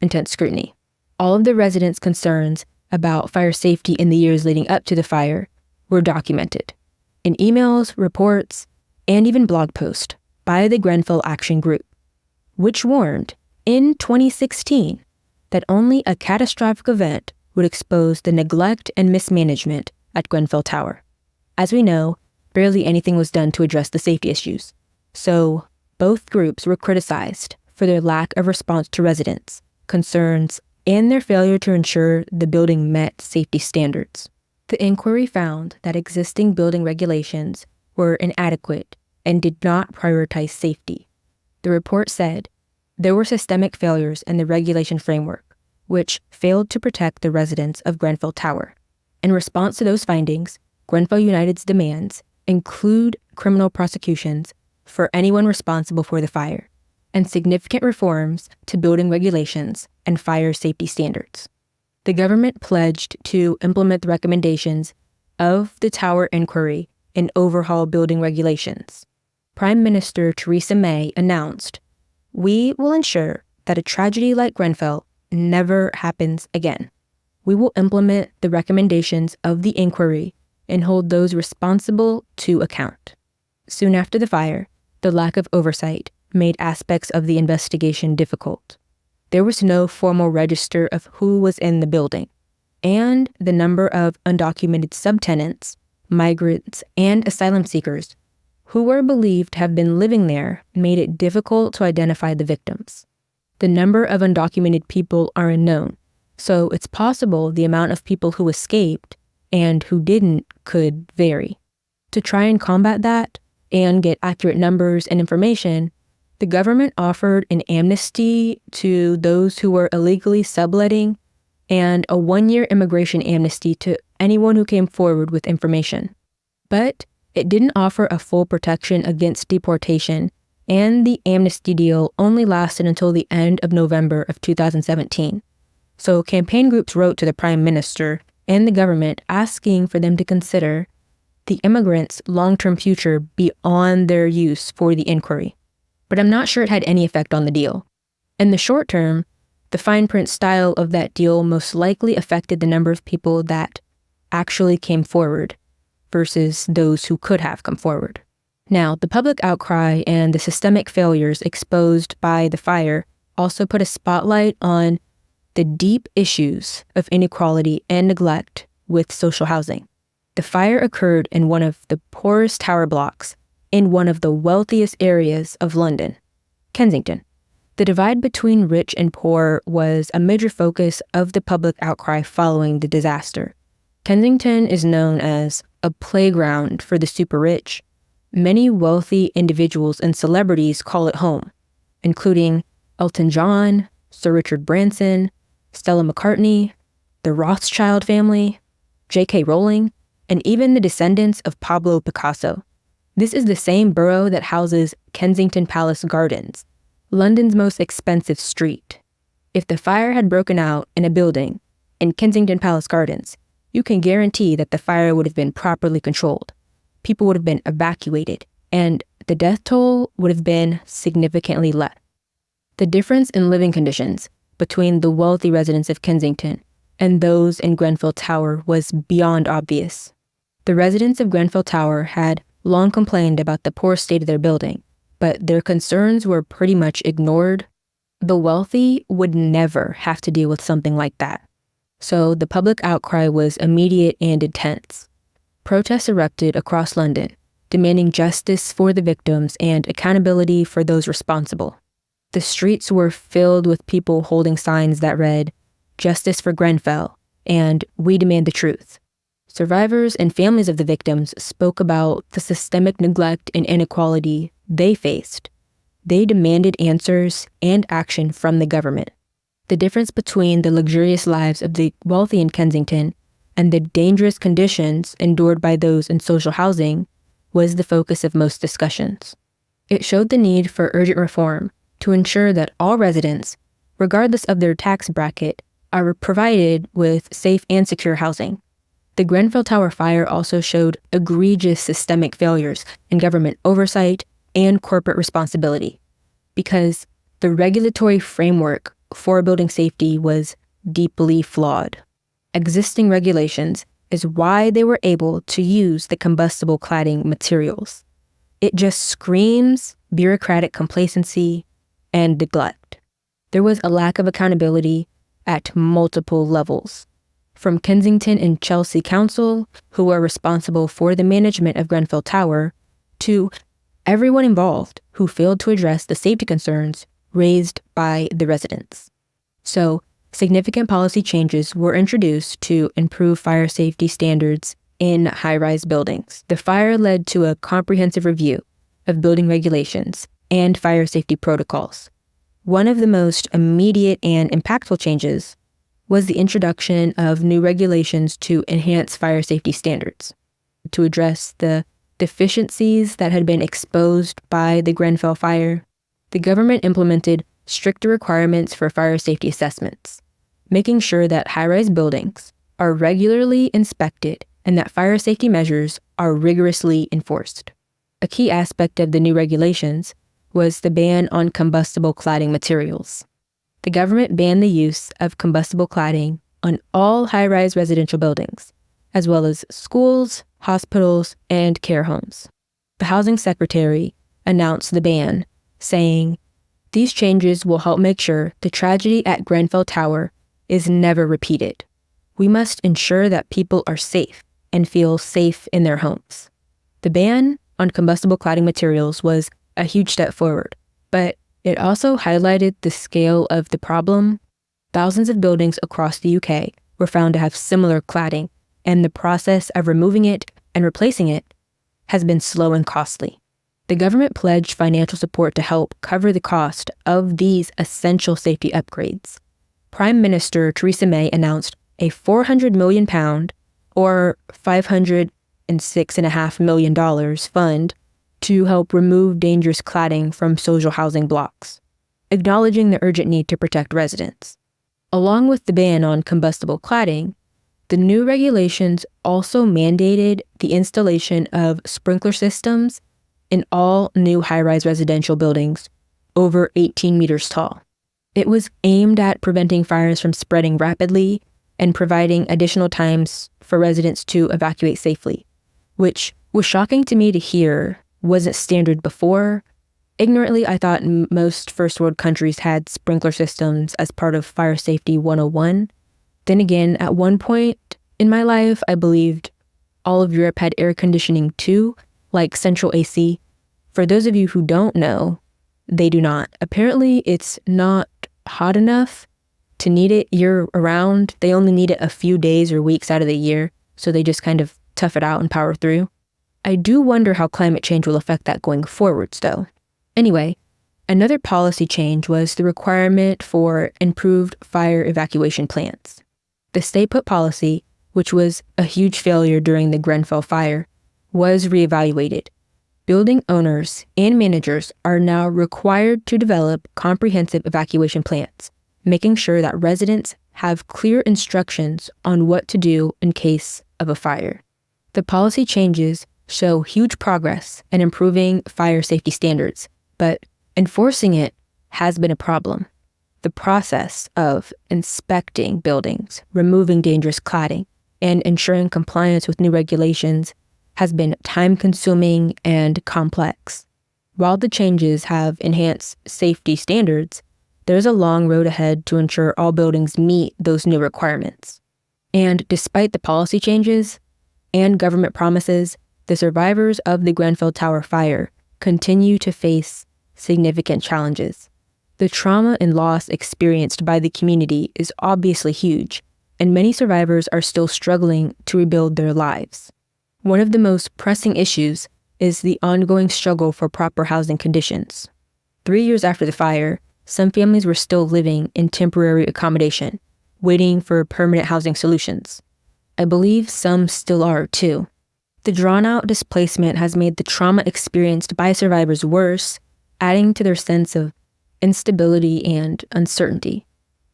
Speaker 1: intense scrutiny. All of the residents' concerns about fire safety in the years leading up to the fire were documented in emails, reports, and even blog posts by the Grenfell Action Group, which warned in 2016 that only a catastrophic event would expose the neglect and mismanagement at Grenfell Tower. As we know, barely anything was done to address the safety issues, so both groups were criticized for their lack of response to residents' concerns and their failure to ensure the building met safety standards. The inquiry found that existing building regulations were inadequate and did not prioritize safety. The report said there were systemic failures in the regulation framework, which failed to protect the residents of Grenfell Tower. In response to those findings, Grenfell United's demands include criminal prosecutions for anyone responsible for the fire, and significant reforms to building regulations and fire safety standards. The government pledged to implement the recommendations of the Tower Inquiry and overhaul building regulations. Prime Minister Theresa May announced, "We will ensure that a tragedy like Grenfell never happens again. We will implement the recommendations of the inquiry and hold those responsible to account." Soon after the fire, the lack of oversight made aspects of the investigation difficult. There was no formal register of who was in the building, and the number of undocumented subtenants, migrants, and asylum seekers who were believed to have been living there made it difficult to identify the victims. The number of undocumented people are unknown, so it's possible the amount of people who escaped and who didn't could vary. To try and combat that and get accurate numbers and information, the government offered an amnesty to those who were illegally subletting and a 1-year immigration amnesty to anyone who came forward with information. But it didn't offer a full protection against deportation, and the amnesty deal only lasted until the end of November of 2017. So campaign groups wrote to the Prime Minister and the government asking for them to consider the immigrants' long-term future beyond their use for the inquiry. But I'm not sure it had any effect on the deal. In the short term, the fine print style of that deal most likely affected the number of people that actually came forward versus those who could have come forward. Now, the public outcry and the systemic failures exposed by the fire also put a spotlight on the deep issues of inequality and neglect with social housing. The fire occurred in one of the poorest tower blocks in one of the wealthiest areas of London, Kensington. The divide between rich and poor was a major focus of the public outcry following the disaster. Kensington is known as a playground for the super rich. Many wealthy individuals and celebrities call it home, including Elton John, Sir Richard Branson, Stella McCartney, the Rothschild family, J.K. Rowling, and even the descendants of Pablo Picasso. This is the same borough that houses Kensington Palace Gardens, London's most expensive street. If the fire had broken out in a building in Kensington Palace Gardens, you can guarantee that the fire would have been properly controlled. People would have been evacuated, and the death toll would have been significantly less. The difference in living conditions between the wealthy residents of Kensington and those in Grenfell Tower was beyond obvious. The residents of Grenfell Tower had long complained about the poor state of their building, but their concerns were pretty much ignored. The wealthy would never have to deal with something like that. So the public outcry was immediate and intense. Protests erupted across London, demanding justice for the victims and accountability for those responsible. The streets were filled with people holding signs that read, "Justice for Grenfell," and "We demand the truth." Survivors and families of the victims spoke about the systemic neglect and inequality they faced. They demanded answers and action from the government. The difference between the luxurious lives of the wealthy in Kensington and the dangerous conditions endured by those in social housing was the focus of most discussions. It showed the need for urgent reform to ensure that all residents, regardless of their tax bracket, are provided with safe and secure housing. The Grenfell Tower fire also showed egregious systemic failures in government oversight and corporate responsibility, because the regulatory framework for building safety was deeply flawed. Existing regulations is why they were able to use the combustible cladding materials. It just screams bureaucratic complacency and neglect. There was a lack of accountability at multiple levels, from Kensington and Chelsea Council, who were responsible for the management of Grenfell Tower, to everyone involved who failed to address the safety concerns raised by the residents. So, significant policy changes were introduced to improve fire safety standards in high-rise buildings. The fire led to a comprehensive review of building regulations and fire safety protocols. One of the most immediate and impactful changes was the introduction of new regulations to enhance fire safety standards. To address the deficiencies that had been exposed by the Grenfell fire, the government implemented stricter requirements for fire safety assessments, making sure that high-rise buildings are regularly inspected and that fire safety measures are rigorously enforced. A key aspect of the new regulations was the ban on combustible cladding materials. The government banned the use of combustible cladding on all high-rise residential buildings, as well as schools, hospitals, and care homes. The housing secretary announced the ban, saying, "These changes will help make sure the tragedy at Grenfell Tower is never repeated. We must ensure that people are safe and feel safe in their homes." The ban on combustible cladding materials was a huge step forward, but it also highlighted the scale of the problem. Thousands of buildings across the UK were found to have similar cladding, and the process of removing it and replacing it has been slow and costly. The government pledged financial support to help cover the cost of these essential safety upgrades. Prime Minister Theresa May announced a £400 million, or $506.5 million fund to help remove dangerous cladding from social housing blocks, acknowledging the urgent need to protect residents. Along with the ban on combustible cladding, the new regulations also mandated the installation of sprinkler systems in all new high-rise residential buildings over 18 meters tall. It was aimed at preventing fires from spreading rapidly and providing additional times for residents to evacuate safely, which was shocking to me to hear wasn't standard before. Ignorantly, I thought most first world countries had sprinkler systems as part of Fire Safety 101. Then again, at one point in my life, I believed all of Europe had air conditioning too, like central AC. For those of you who don't know, they do not. Apparently, it's not hot enough to need it year-round. They only need it a few days or weeks out of the year, so they just kind of tough it out and power through. I do wonder how climate change will affect that going forwards, though. Anyway, another policy change was the requirement for improved fire evacuation plans. The stay put policy, which was a huge failure during the Grenfell fire, was reevaluated. Building owners and managers are now required to develop comprehensive evacuation plans, making sure that residents have clear instructions on what to do in case of a fire. The policy changes show huge progress in improving fire safety standards, but enforcing it has been a problem. The process of inspecting buildings, removing dangerous cladding, and ensuring compliance with new regulations has been time-consuming and complex. While the changes have enhanced safety standards, there's a long road ahead to ensure all buildings meet those new requirements. And despite the policy changes and government promises, the survivors of the Grenfell Tower fire continue to face significant challenges. The trauma and loss experienced by the community is obviously huge, and many survivors are still struggling to rebuild their lives. One of the most pressing issues is the ongoing struggle for proper housing conditions. 3 years after the fire, some families were still living in temporary accommodation, waiting for permanent housing solutions. I believe some still are, too. The drawn-out displacement has made the trauma experienced by survivors worse, adding to their sense of instability and uncertainty.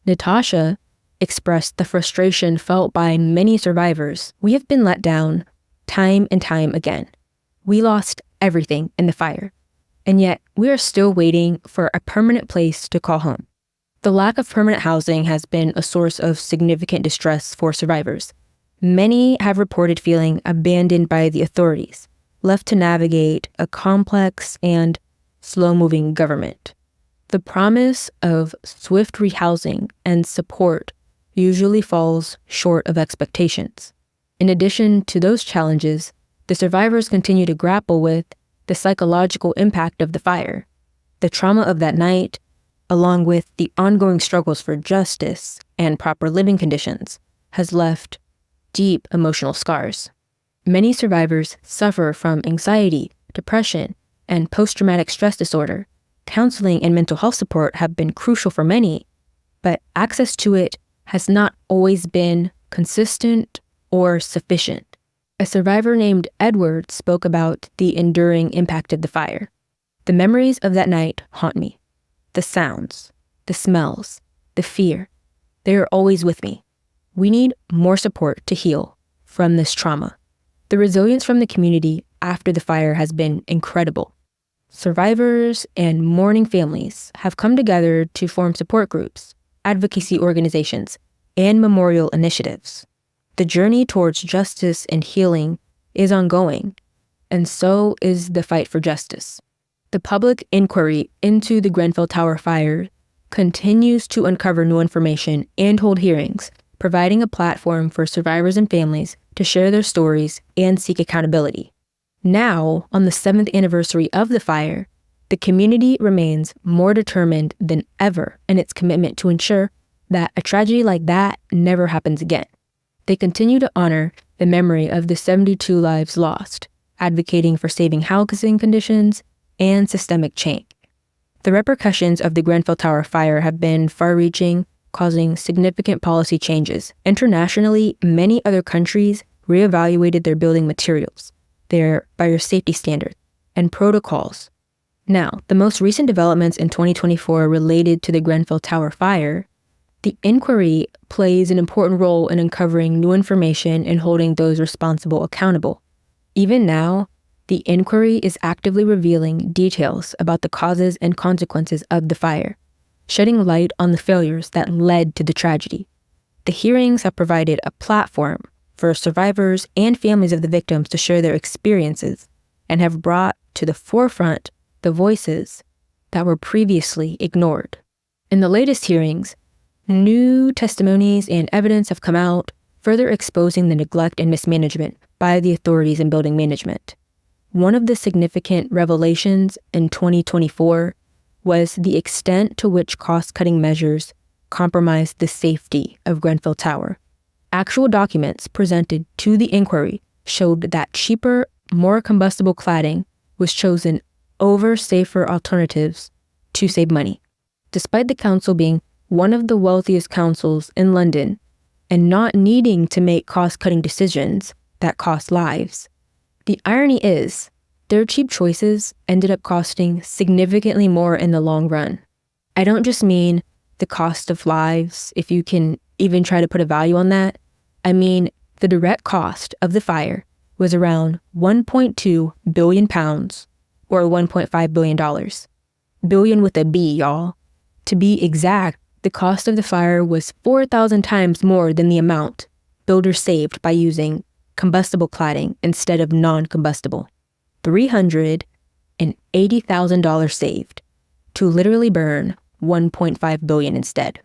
Speaker 1: Natasha expressed the frustration felt by many survivors. We have been let down time and time again. We lost everything in the fire, and yet we are still waiting for a permanent place to call home. The lack of permanent housing has been a source of significant distress for survivors. Many have reported feeling abandoned by the authorities, left to navigate a complex and slow-moving government. The promise of swift rehousing and support usually falls short of expectations. In addition to those challenges, the survivors continue to grapple with the psychological impact of the fire. The trauma of that night, along with the ongoing struggles for justice and proper living conditions, has left deep emotional scars. Many survivors suffer from anxiety, depression, and post-traumatic stress disorder. Counseling and mental health support have been crucial for many, but access to it has not always been consistent or sufficient. A survivor named Edward spoke about the enduring impact of the fire. The memories of that night haunt me. The sounds, the smells, the fear, they are always with me. We need more support to heal from this trauma. The resilience from the community after the fire has been incredible. Survivors and mourning families have come together to form support groups, advocacy organizations, and memorial initiatives. The journey towards justice and healing is ongoing, and so is the fight for justice. The public inquiry into the Grenfell Tower fire continues to uncover new information and hold hearings, providing a platform for survivors and families to share their stories and seek accountability. Now, on the 7th anniversary of the fire, the community remains more determined than ever in its commitment to ensure that a tragedy like that never happens again. They continue to honor the memory of the 72 lives lost, advocating for saving housing conditions and systemic change. The repercussions of the Grenfell Tower fire have been far-reaching, causing significant policy changes. Internationally, many other countries reevaluated their building materials, their fire safety standards, and protocols. Now, the most recent developments in 2024 related to the Grenfell Tower fire. The inquiry plays an important role in uncovering new information and holding those responsible accountable. Even now, the inquiry is actively revealing details about the causes and consequences of the fire, shedding light on the failures that led to the tragedy. The hearings have provided a platform for survivors and families of the victims to share their experiences and have brought to the forefront the voices that were previously ignored. In the latest hearings, new testimonies and evidence have come out, further exposing the neglect and mismanagement by the authorities in building management. One of the significant revelations in 2024 was the extent to which cost-cutting measures compromised the safety of Grenfell Tower. Actual documents presented to the inquiry showed that cheaper, more combustible cladding was chosen over safer alternatives to save money. Despite the council being one of the wealthiest councils in London and not needing to make cost-cutting decisions that cost lives, the irony is their cheap choices ended up costing significantly more in the long run. I don't just mean the cost of lives, if you can even try to put a value on that. I mean the direct cost of the fire was around £1.2 billion, or $1.5 billion. Billion with a B, y'all. To be exact, the cost of the fire was 4,000 times more than the amount builders saved by using combustible cladding instead of non-combustible. $380,000 saved to literally burn $1.5 billion instead.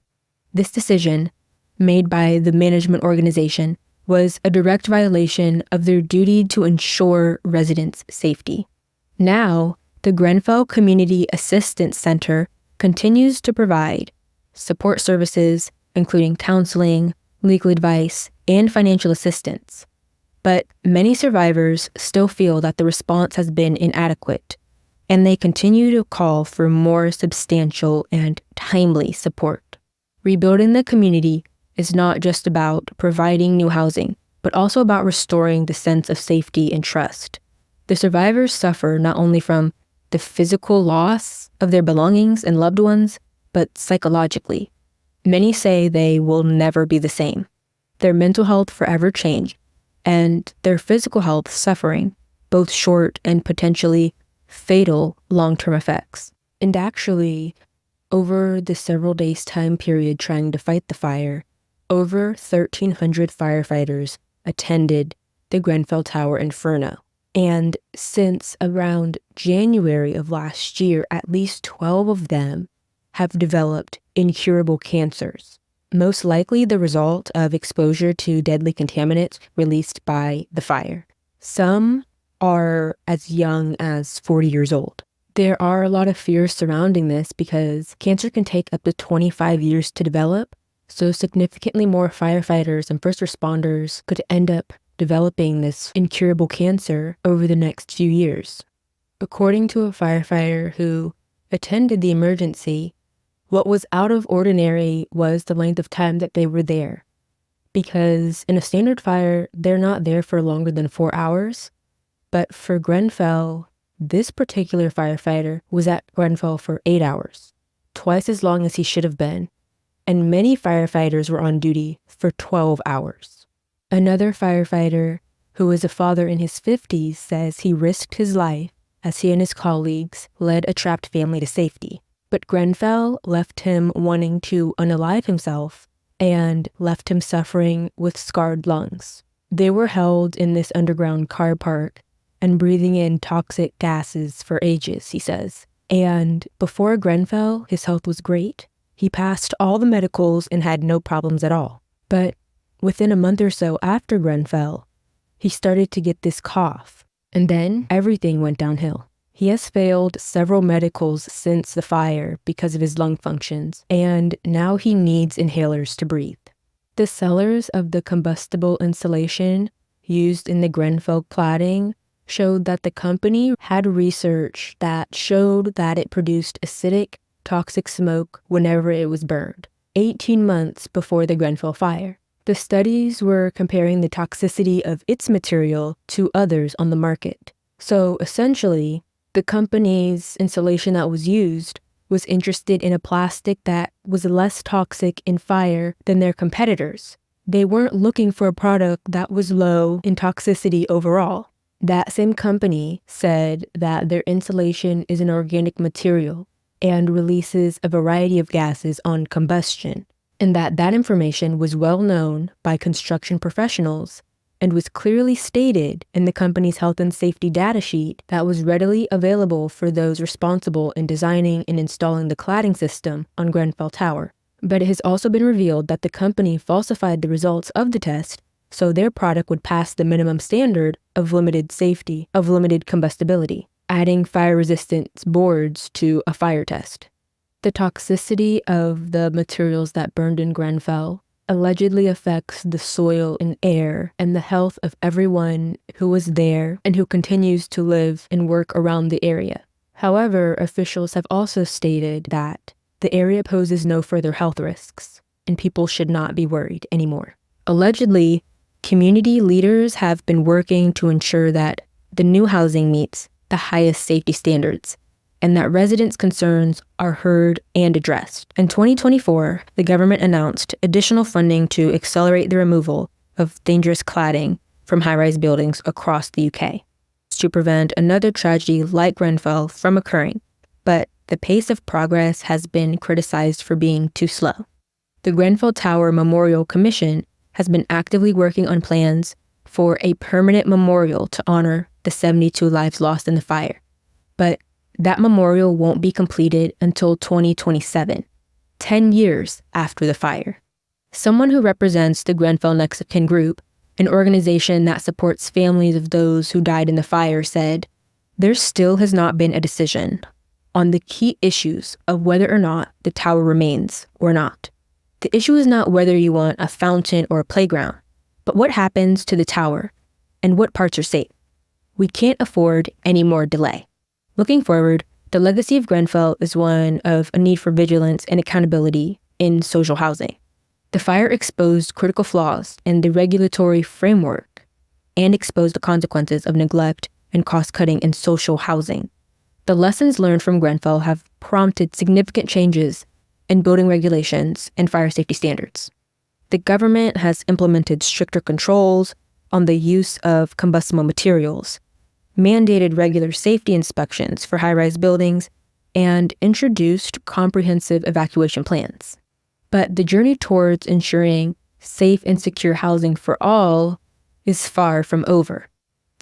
Speaker 1: This decision, made by the management organization, was a direct violation of their duty to ensure residents' safety. Now, the Grenfell Community Assistance Center continues to provide support services, including counseling, legal advice, and financial assistance. But many survivors still feel that the response has been inadequate, and they continue to call for more substantial and timely support. Rebuilding the community is not just about providing new housing, but also about restoring the sense of safety and trust. The survivors suffer not only from the physical loss of their belongings and loved ones, but psychologically. Many say they will never be the same. Their mental health forever changed, and their physical health suffering, both short and potentially fatal long-term effects. And actually, over the several days time period trying to fight the fire, over 1,300 firefighters attended the Grenfell Tower Inferno. And since around January of last year, at least 12 of them have developed incurable cancers, most likely the result of exposure to deadly contaminants released by the fire. Some are as young as 40 years old. There are a lot of fears surrounding this because cancer can take up to 25 years to develop, so significantly more firefighters and first responders could end up developing this incurable cancer over the next few years. According to a firefighter who attended the emergency, what was out of ordinary was the length of time that they were there. Because in a standard fire, they're not there for longer than 4 hours. But for Grenfell, this particular firefighter was at Grenfell for 8 hours, twice as long as he should have been. And many firefighters were on duty for 12 hours. Another firefighter, who is a father in his 50s, says he risked his life as he and his colleagues led a trapped family to safety. But Grenfell left him wanting to unalive himself and left him suffering with scarred lungs. They were held in this underground car park and breathing in toxic gases for ages, he says. And before Grenfell, his health was great. He passed all the medicals and had no problems at all. But within a month or so after Grenfell, he started to get this cough, and then everything went downhill. He has failed several medicals since the fire because of his lung functions, and now he needs inhalers to breathe. The sellers of the combustible insulation used in the Grenfell cladding showed that the company had research that showed that it produced acidic, toxic smoke whenever it was burned, 18 months before the Grenfell fire. The studies were comparing the toxicity of its material to others on the market. So essentially, the company's insulation that was used was interested in a plastic that was less toxic in fire than their competitors. They weren't looking for a product that was low in toxicity overall. That same company said that their insulation is an organic material and releases a variety of gases on combustion, and that information was well known by construction professionals and was clearly stated in the company's health and safety data sheet that was readily available for those responsible in designing and installing the cladding system on Grenfell Tower. But it has also been revealed that the company falsified the results of the test so their product would pass the minimum standard of limited safety, of limited combustibility, adding fire resistance boards to a fire test. The toxicity of the materials that burned in Grenfell allegedly affects the soil and air and the health of everyone who was there and who continues to live and work around the area. However, officials have also stated that the area poses no further health risks and people should not be worried anymore. Allegedly, community leaders have been working to ensure that the new housing meets the highest safety standards and that residents' concerns are heard and addressed. In 2024, the government announced additional funding to accelerate the removal of dangerous cladding from high-rise buildings across the UK to prevent another tragedy like Grenfell from occurring, but the pace of progress has been criticized for being too slow. The Grenfell Tower Memorial Commission has been actively working on plans for a permanent memorial to honor the 72 lives lost in the fire, but that memorial won't be completed until 2027, 10 years after the fire. Someone who represents the Grenfell Next of Kin group, an organization that supports families of those who died in the fire, said, "There still has not been a decision on the key issues of whether or not the tower remains or not. The issue is not whether you want a fountain or a playground, but what happens to the tower and what parts are safe. We can't afford any more delay. Looking forward, the legacy of Grenfell is one of a need for vigilance and accountability in social housing. The fire exposed critical flaws in the regulatory framework and exposed the consequences of neglect and cost-cutting in social housing. The lessons learned from Grenfell have prompted significant changes in building regulations and fire safety standards. The government has implemented stricter controls on the use of combustible materials, mandated regular safety inspections for high-rise buildings, and introduced comprehensive evacuation plans. But the journey towards ensuring safe and secure housing for all is far from over.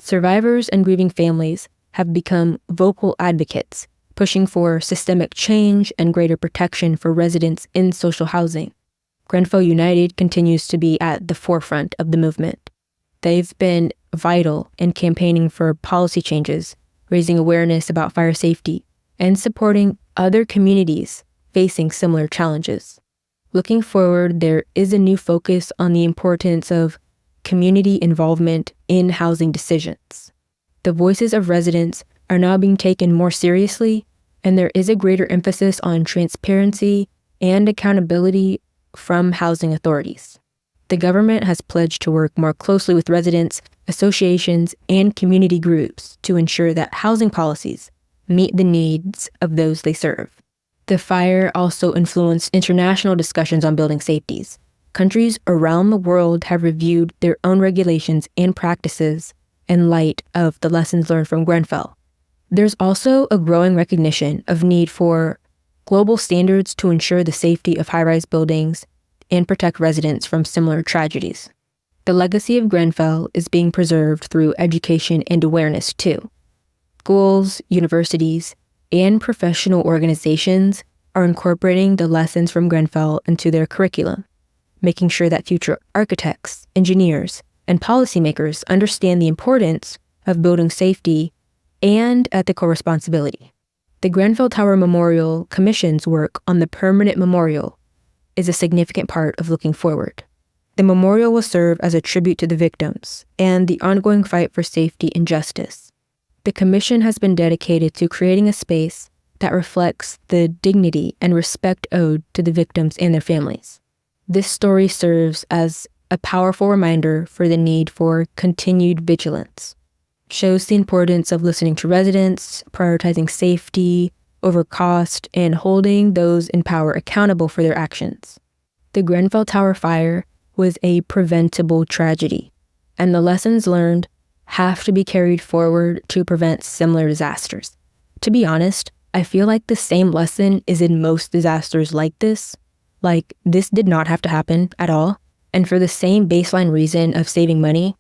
Speaker 1: Survivors and grieving families have become vocal advocates, pushing for systemic change and greater protection for residents in social housing. Grenfell United continues to be at the forefront of the movement. They've been vital in campaigning for policy changes, raising awareness about fire safety, and supporting other communities facing similar challenges. Looking forward, there is a new focus on the importance of community involvement in housing decisions. The voices of residents are now being taken more seriously, and there is a greater emphasis on transparency and accountability from housing authorities. The government has pledged to work more closely with residents, associations, and community groups to ensure that housing policies meet the needs of those they serve. The fire also influenced international discussions on building safeties. Countries around the world have reviewed their own regulations and practices in light of the lessons learned from Grenfell. There's also a growing recognition of need for global standards to ensure the safety of high-rise buildings and protect residents from similar tragedies. The legacy of Grenfell is being preserved through education and awareness too. Schools, universities, and professional organizations are incorporating the lessons from Grenfell into their curriculum, making sure that future architects, engineers, and policymakers understand the importance of building safety and ethical responsibility. The Grenfell Tower Memorial Commission's work on the permanent memorial is a significant part of looking forward. The memorial will serve as a tribute to the victims and the ongoing fight for safety and justice. The commission has been dedicated to creating a space that reflects the dignity and respect owed to the victims and their families. This story serves as a powerful reminder for the need for continued vigilance, shows the importance of listening to residents, prioritizing safety over cost, and holding those in power accountable for their actions. The Grenfell Tower fire was a preventable tragedy, and the lessons learned have to be carried forward to prevent similar disasters. To be honest, I feel like the same lesson is in most disasters like this. Like, this did not have to happen at all. And for the same baseline reason of saving money,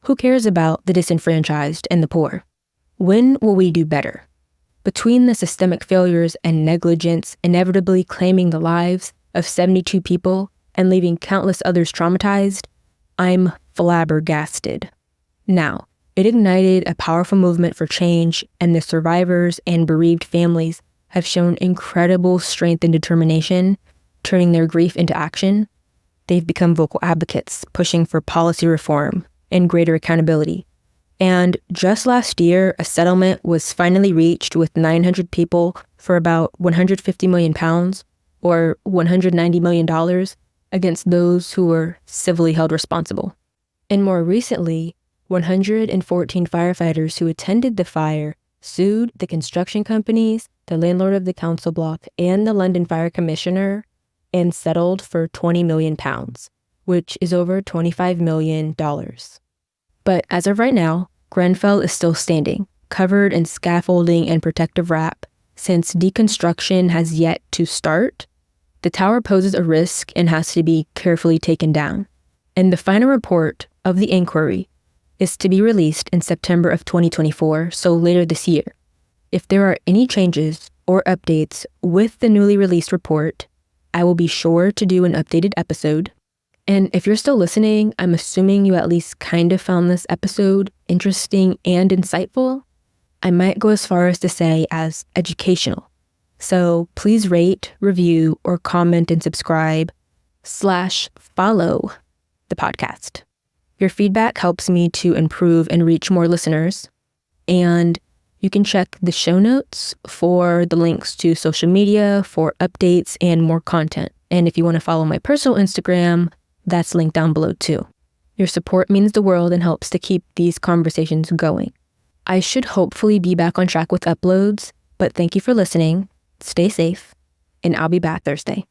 Speaker 1: who cares about the disenfranchised and the poor? When will we do better? Between the systemic failures and negligence inevitably claiming the lives of 72 people and leaving countless others traumatized, I'm flabbergasted. Now, it ignited a powerful movement for change, and the survivors and bereaved families have shown incredible strength and determination, turning their grief into action. They've become vocal advocates, pushing for policy reform and greater accountability. And just last year, a settlement was finally reached with 900 people for about £150 million, or $190 million, against those who were civilly held responsible. And more recently, 114 firefighters who attended the fire sued the construction companies, the landlord of the council block, and the London Fire Commissioner, and settled for £20 million, which is over $25 million. But as of right now, Grenfell is still standing, covered in scaffolding and protective wrap. Since deconstruction has yet to start, the tower poses a risk and has to be carefully taken down. And the final report of the inquiry is to be released in September of 2024, so later this year. If there are any changes or updates with the newly released report, I will be sure to do an updated episode. And if you're still listening, I'm assuming you at least kind of found this episode interesting and insightful. I might go as far as to say as educational. So please rate, review, or comment and subscribe / follow the podcast. Your feedback helps me to improve and reach more listeners. And you can check the show notes for the links to social media, for updates, and more content. And if you want to follow my personal Instagram, that's linked down below too. Your support means the world and helps to keep these conversations going. I should hopefully be back on track with uploads, but thank you for listening. Stay safe, and I'll be back Thursday.